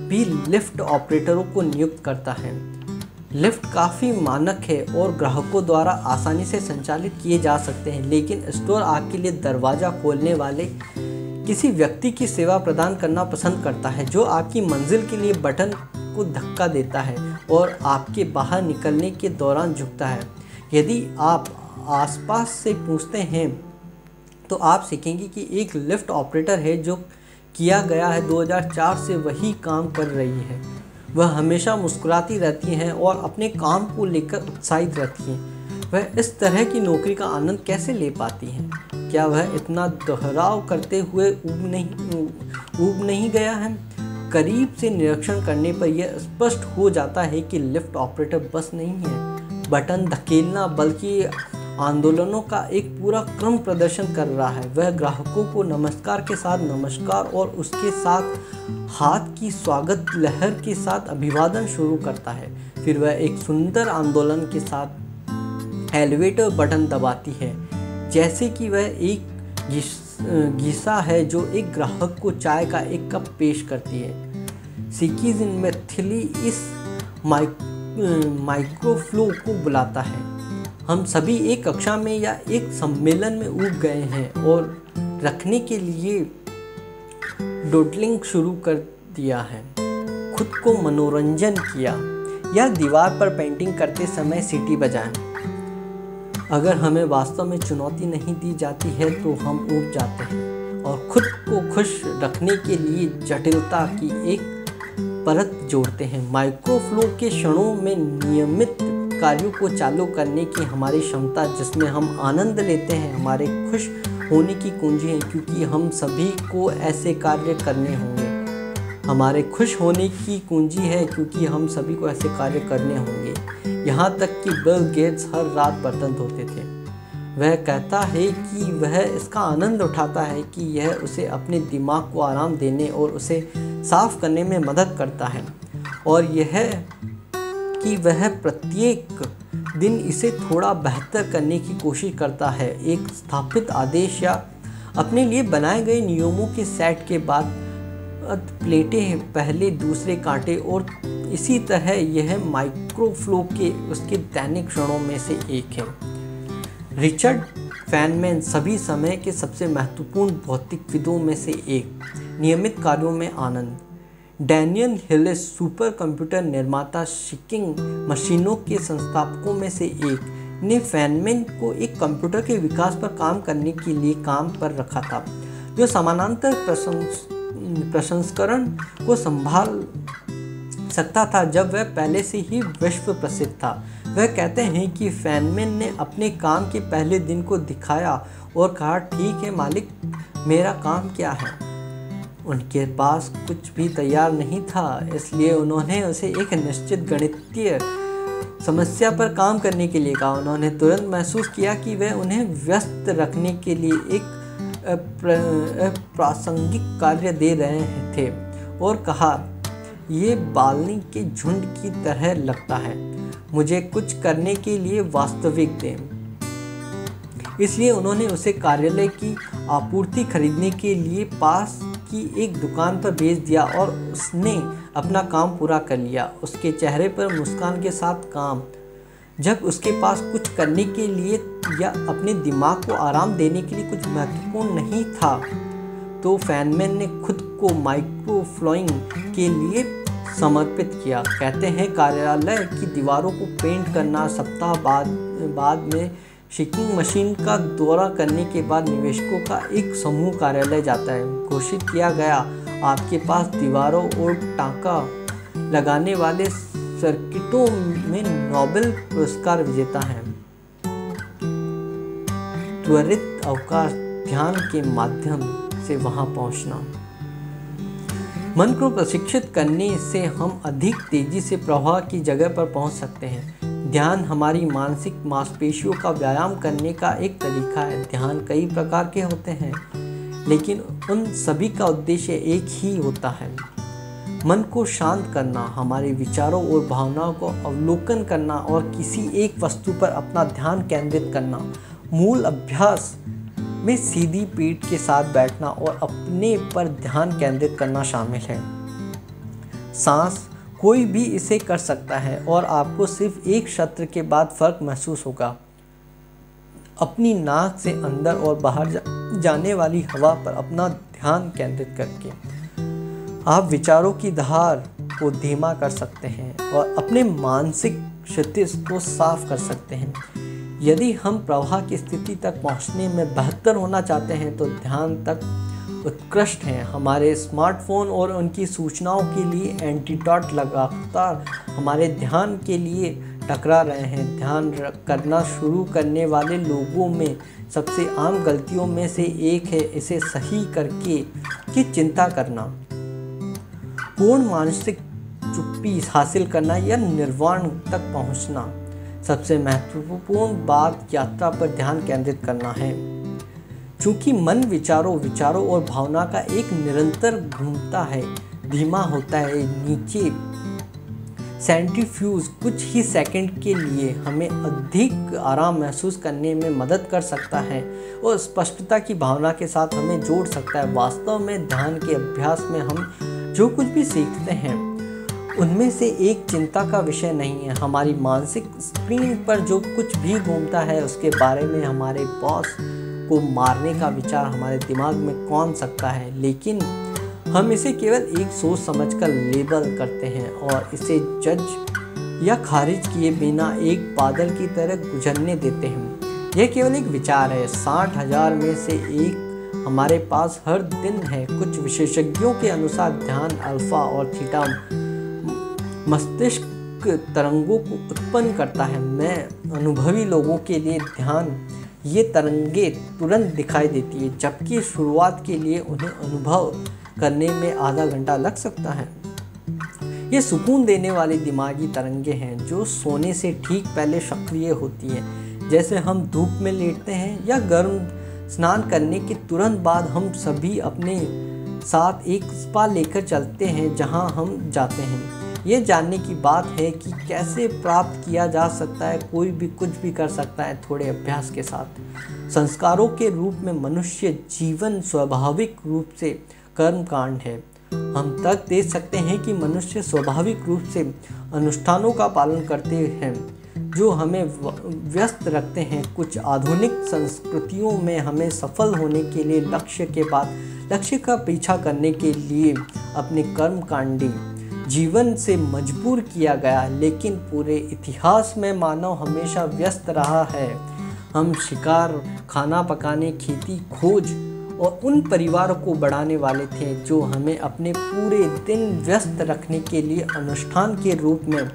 भी लिफ्ट ऑपरेटरों को नियुक्त करता है। लिफ्ट काफ़ी मानक है और ग्राहकों द्वारा आसानी से संचालित किए जा सकते हैं, लेकिन स्टोर आपके लिए दरवाज़ा खोलने वाले किसी व्यक्ति की सेवा प्रदान करना पसंद करता है जो आपकी मंजिल के लिए बटन को धक्का देता है और आपके बाहर निकलने के दौरान झुकता है। यदि आप आसपास से पूछते हैं तो आप सीखेंगे कि एक लिफ्ट ऑपरेटर है जो किया गया है 2004 से वही काम कर रही है। वह हमेशा मुस्कुराती रहती हैं और अपने काम को लेकर उत्साहित रहती हैं। वह इस तरह की नौकरी का आनंद कैसे ले पाती हैं? क्या वह इतना दोहराव करते हुए ऊब नहीं गया है? करीब से निरीक्षण करने पर यह स्पष्ट हो जाता है कि लिफ्ट ऑपरेटर बस नहीं है बटन धकेलना, बल्कि आंदोलनों का एक पूरा क्रम प्रदर्शन कर रहा है। वह ग्राहकों को नमस्कार के साथ नमस्कार और उसके साथ हाथ की स्वागत लहर के साथ अभिवादन शुरू करता है। फिर वह एक सुंदर आंदोलन के साथ एलिवेटर बटन दबाती है, जैसे कि वह एक गीसा है जो एक ग्राहक को चाय का एक कप पेश करती है। सिकीज इन मैथिली इस माइक्रोफ्लो को बुलाता है। हम सभी एक कक्षा में या एक सम्मेलन में ऊब गए हैं और रखने के लिए डोडलिंग शुरू कर दिया है, खुद को मनोरंजन किया या दीवार पर पेंटिंग करते समय सीटी बजाएं। अगर हमें वास्तव में चुनौती नहीं दी जाती है तो हम ऊब जाते हैं और खुद को खुश रखने के लिए जटिलता की एक परत जोड़ते हैं। माइक्रोफ्लो के क्षणों में नियमित कार्यों को चालू करने की हमारी क्षमता, जिसमें हम आनंद लेते हैं, हमारे खुश होने की कुंजी है, क्योंकि हम सभी को ऐसे कार्य करने होंगे। हमारे खुश होने की कुंजी है क्योंकि हम सभी को ऐसे कार्य करने होंगे। यहाँ तक कि बिल गेट्स हर रात बर्तन धोते थे। वह कहता है कि वह इसका आनंद उठाता है कि यह उसे अपने दिमाग को आराम देने और उसे साफ करने में मदद करता है, और यह कि वह प्रत्येक दिन इसे थोड़ा बेहतर करने की कोशिश करता है। एक स्थापित आदेश या अपने लिए बनाए गए नियमों के सेट के बाद प्लेटें पहले दूसरे कांटे, और इसी तरह यह माइक्रोफ्लो के उसके दैनिक क्षणों में से एक है। रिचर्ड फैनमैन सभी समय के सबसे महत्वपूर्ण भौतिकविदों में से एक। नियमित कार्यों में आनंद। डैनियल हिलिस सुपर कंप्यूटर निर्माता शिकिंग मशीनों के संस्थापकों में से एक ने फैनमैन को एक कंप्यूटर के विकास पर काम करने के लिए काम पर रखा था जो समानांतर प्रसंस्करण को संभाल सकता था जब वह पहले से ही विश्व प्रसिद्ध था। वह कहते हैं कि फैनमैन ने अपने काम के पहले दिन को दिखाया और कहा, ठीक है मालिक, मेरा काम क्या है। उनके पास कुछ भी तैयार नहीं था, इसलिए उन्होंने उसे एक निश्चित गणितीय समस्या पर काम करने के लिए कहा। उन्होंने तुरंत महसूस किया कि वह उन्हें व्यस्त रखने के लिए एक प्रासंगिक कार्य दे रहे थे और कहा, ये बालनी के झुंड की तरह लगता है, मुझे कुछ करने के लिए वास्तविक दें। इसलिए उन्होंने उसे कार्यालय की आपूर्ति खरीदने के लिए पास की एक दुकान पर भेज दिया और उसने अपना काम पूरा कर लिया, उसके चेहरे पर मुस्कान के साथ काम। जब उसके पास कुछ करने के लिए या अपने दिमाग को आराम देने के लिए कुछ महत्वपूर्ण नहीं था, तो फैनमैन ने खुद को माइक्रोफ्लोइंग के लिए समर्पित किया। कहते हैं, कार्यालय की दीवारों को पेंट करना। सप्ताह बाद में शिकिंग मशीन का दौरा करने के बाद निवेशकों का एक समूह कार्यालय जाता है। घोषित किया गया, आपके पास दीवारों और टाँका लगाने वाले सर्किटों में नोबेल पुरस्कार विजेता हैं। त्वरित अवकाश ध्यान के माध्यम से वहां पहुंचना। मन को प्रशिक्षित करने से हम अधिक तेजी से प्रवाह की जगह पर पहुंच सकते हैं। ध्यान हमारी मानसिक मांसपेशियों का व्यायाम करने का एक तरीका है। ध्यान कई प्रकार के होते हैं, लेकिन उन सभी का उद्देश्य एक ही होता है, मन को शांत करना, हमारे विचारों और भावनाओं को अवलोकन करना और किसी एक वस्तु पर अपना ध्यान केंद्रित करना। मूल अभ्यास में सीधी पीठ के साथ बैठना और अपने पर ध्यान केंद्रित करना शामिल है। सांस, कोई भी इसे कर सकता है और आपको सिर्फ एक सत्र के बाद फर्क महसूस होगा। अपनी नाक से अंदर और बाहर जाने वाली हवा पर अपना ध्यान केंद्रित करके आप विचारों की धार को धीमा कर सकते हैं और अपने मानसिक क्षतिज को साफ कर सकते हैं। यदि हम प्रवाह की स्थिति तक पहुंचने में बेहतर होना चाहते हैं तो ध्यान तक उत्कृष्ट हैं। हमारे स्मार्टफोन और उनकी सूचनाओं के लिए एंटीडोट लगातार हमारे ध्यान के लिए टकरा रहे हैं। ध्यान करना शुरू करने वाले लोगों में सबसे आम गलतियों में से एक है इसे सही करके कि चिंता करना, पूर्ण मानसिक चुप्पी हासिल करना या निर्वाण तक पहुंचना। सबसे महत्वपूर्ण बात यात्रा पर ध्यान केंद्रित करना है। चूंकि मन विचारों और भावना का एक निरंतर घूमता है, धीमा होता है नीचे, सेंट्रीफ्यूज कुछ ही सेकंड के लिए हमें अधिक आराम महसूस करने में मदद कर सकता है और स्पष्टता की भावना के साथ हमें जोड़ सकता है। वास्तव में ध्यान के अभ्यास में हम जो कुछ भी सीखते हैं उनमें से एक चिंता का विषय नहीं है। हमारी मानसिक स्क्रीन पर जो कुछ भी घूमता है उसके बारे में हमारे बॉस को मारने का विचार हमारे दिमाग में कौन सकता है, लेकिन हम इसे केवल एक सोच समझकर लेबल करते हैं और इसे जज या खारिज किए बिना एक बादल की तरह गुजरने देते हैं। यह केवल एक विचार है, 60,000 में से एक हमारे पास हर दिन है। कुछ विशेषज्ञों के अनुसार ध्यान अल्फा और थीटा मस्तिष्क तरंगों को उत्पन्न करता है। मैं अनुभवी लोगों के लिए ध्यान ये तरंगे तुरंत दिखाई देती है, जबकि शुरुआत के लिए उन्हें अनुभव करने में आधा घंटा लग सकता है। ये सुकून देने वाली दिमागी तरंगे हैं जो सोने से ठीक पहले सक्रिय होती हैं। जैसे हम धूप में लेटते हैं या गर्म स्नान करने के तुरंत बाद हम सभी अपने साथ एक स्पा लेकर चलते हैं जहां हम जाते हैं। ये जानने की बात है कि कैसे प्राप्त किया जा सकता है। कोई भी कुछ भी कर सकता है थोड़े अभ्यास के साथ। संस्कारों के रूप में मनुष्य जीवन स्वाभाविक रूप से कर्मकांड है। हम तक देख सकते हैं कि मनुष्य स्वाभाविक रूप से अनुष्ठानों का पालन करते हैं जो हमें व्यस्त रखते हैं। कुछ आधुनिक संस्कृतियों में हमें सफल होने के लिए लक्ष्य के बाद लक्ष्य का पीछा करने के लिए अपने कर्मकांडी जीवन से मजबूर किया गया, लेकिन पूरे इतिहास में मानव हमेशा व्यस्त रहा है। हम शिकार, खाना पकाने, खेती, खोज और उन परिवारों को बढ़ाने वाले थे जो हमें अपने पूरे दिन व्यस्त रखने के लिए अनुष्ठान के रूप में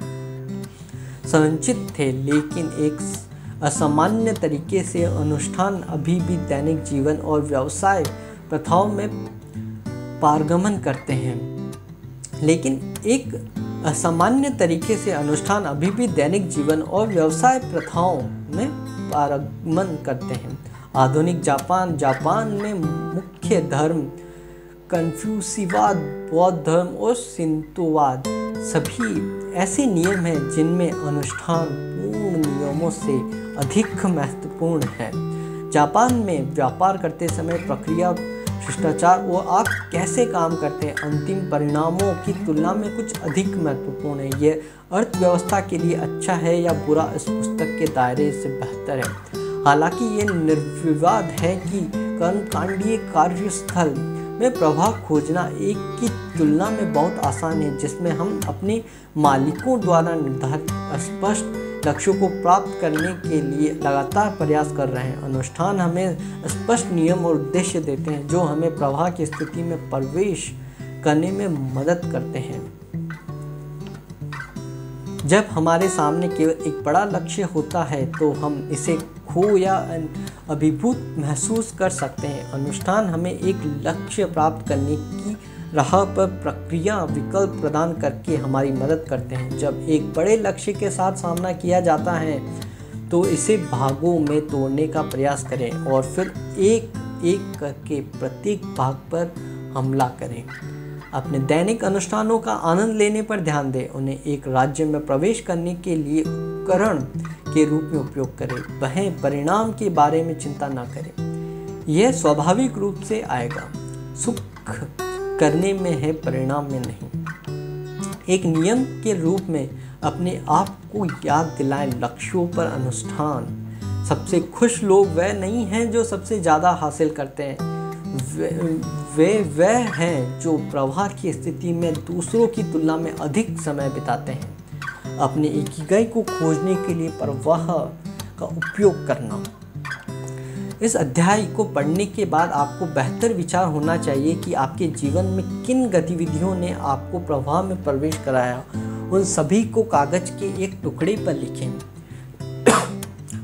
संचित थे। लेकिन एक असामान्य तरीके से अनुष्ठान अभी भी दैनिक जीवन और व्यवसाय प्रथाओं में पारगमन करते हैं। लेकिन एक असामान्य तरीके से अनुष्ठान अभी भी दैनिक जीवन और व्यवसाय प्रथाओं में पारगमन करते हैं। आधुनिक जापान में मुख्य धर्म कन्फ्यूशियवाद, बौद्ध धर्म और शिंतोवाद सभी ऐसे नियम हैं जिनमें अनुष्ठान पूर्ण नियमों से अधिक महत्वपूर्ण है। जापान में व्यापार करते समय प्रक्रिया, शिष्टाचार और आप कैसे काम करते हैं अंतिम परिणामों की तुलना में कुछ अधिक महत्वपूर्ण है। ये अर्थव्यवस्था के लिए अच्छा है या बुरा इस पुस्तक के दायरे से बेहतर है। हालांकि ये निर्विवाद है कि कर्मकांडीय कार्यस्थल में प्रभाव खोजना एक की तुलना में बहुत आसान है, जिसमें हम अपने मालिकों द्वारा निर्धारित स्पष्ट लक्ष्यों को प्राप्त करने के लिए लगातार प्रयास कर रहे हैं। अनुष्ठान हमें स्पष्ट नियम और उद्देश्य देते हैं जो हमें प्रवाह की स्थिति में प्रवेश करने में मदद करते हैं। जब हमारे सामने केवल एक बड़ा लक्ष्य होता है तो हम इसे खो या अभिभूत महसूस कर सकते हैं। अनुष्ठान हमें एक लक्ष्य प्राप्त करने की राह पर प्रक्रिया विकल्प प्रदान करके हमारी मदद करते हैं। जब एक बड़े लक्ष्य के साथ सामना किया जाता है तो इसे भागों में तोड़ने का प्रयास करें और फिर एक एक करके प्रत्येक भाग पर हमला करें। अपने दैनिक अनुष्ठानों का आनंद लेने पर ध्यान दें। उन्हें एक राज्य में प्रवेश करने के लिए उपकरण के रूप में उपयोग करें। वह परिणाम के बारे में चिंता न करें, यह स्वाभाविक रूप से आएगा। सुख करने में है, परिणाम में नहीं। एक नियम के रूप में अपने आप को याद दिलाएं लक्ष्यों पर अनुष्ठान। सबसे खुश लोग वह नहीं हैं जो सबसे ज़्यादा हासिल करते हैं, वे हैं जो प्रवाह की स्थिति में दूसरों की तुलना में अधिक समय बिताते हैं। अपने इकिगाई को खोजने के लिए प्रवाह का उपयोग करना। इस अध्याय को पढ़ने के बाद आपको बेहतर विचार होना चाहिए कि आपके जीवन में किन गतिविधियों ने आपको प्रवाह में प्रवेश कराया। उन सभी को कागज के एक टुकड़े पर लिखें।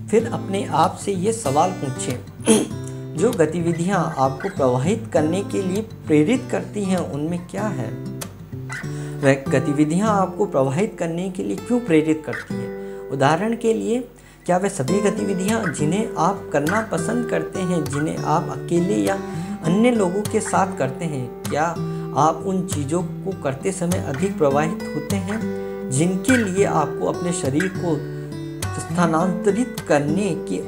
फिर अपने आप से ये सवाल पूछें, जो गतिविधियां आपको प्रवाहित करने के लिए प्रेरित करती हैं उनमें क्या है? वह गतिविधियां आपको प्रवाहित करने के लिए क्यों प्रेरित करती हैं? उदाहरण के लिए, क्या वे सभी गतिविधियां जिन्हें आप करना पसंद करते हैं जिन्हें आप अकेले या अन्य लोगों के साथ करते हैं? क्या आप उन चीज़ों को करते समय अधिक प्रभावित होते हैं जिनके लिए आपको अपने शरीर को स्थानांतरित करने की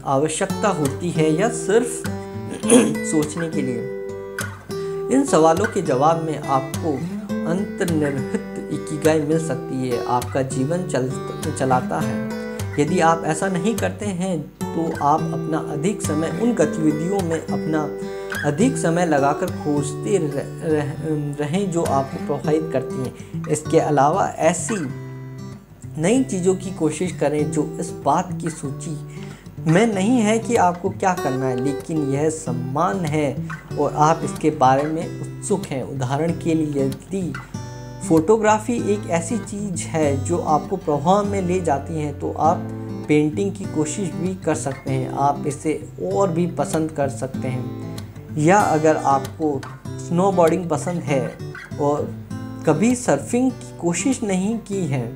आवश्यकता होती है, या सिर्फ सोचने के लिए? इन सवालों के जवाब में आपको अंतर्निहित इकिगाई मिल सकती है, आपका जीवन चलाता है। यदि आप ऐसा नहीं करते हैं तो आप अपना अधिक समय उन गतिविधियों में अपना अधिक समय लगाकर खोजते रहें जो आपको प्रभावित करती हैं। इसके अलावा ऐसी नई चीज़ों की कोशिश करें जो इस बात की सूची में नहीं है कि आपको क्या करना है, लेकिन यह सम्मान है और आप इसके बारे में उत्सुक हैं। उदाहरण के लिए, यदि फोटोग्राफी एक ऐसी चीज़ है जो आपको प्रभाव में ले जाती है तो आप पेंटिंग की कोशिश भी कर सकते हैं। आप इसे और भी पसंद कर सकते हैं। या अगर आपको स्नोबोर्डिंग पसंद है और कभी सर्फिंग की कोशिश नहीं की है,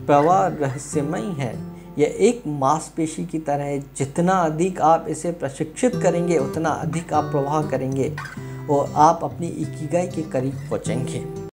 प्रवाह रहस्यमय है। यह एक मांसपेशी की तरह है, जितना अधिक आप इसे प्रशिक्षित करेंगे उतना अधिक आप प्रवाह करेंगे और आप अपनी इकिगाई के करीब पहुँचेंगे।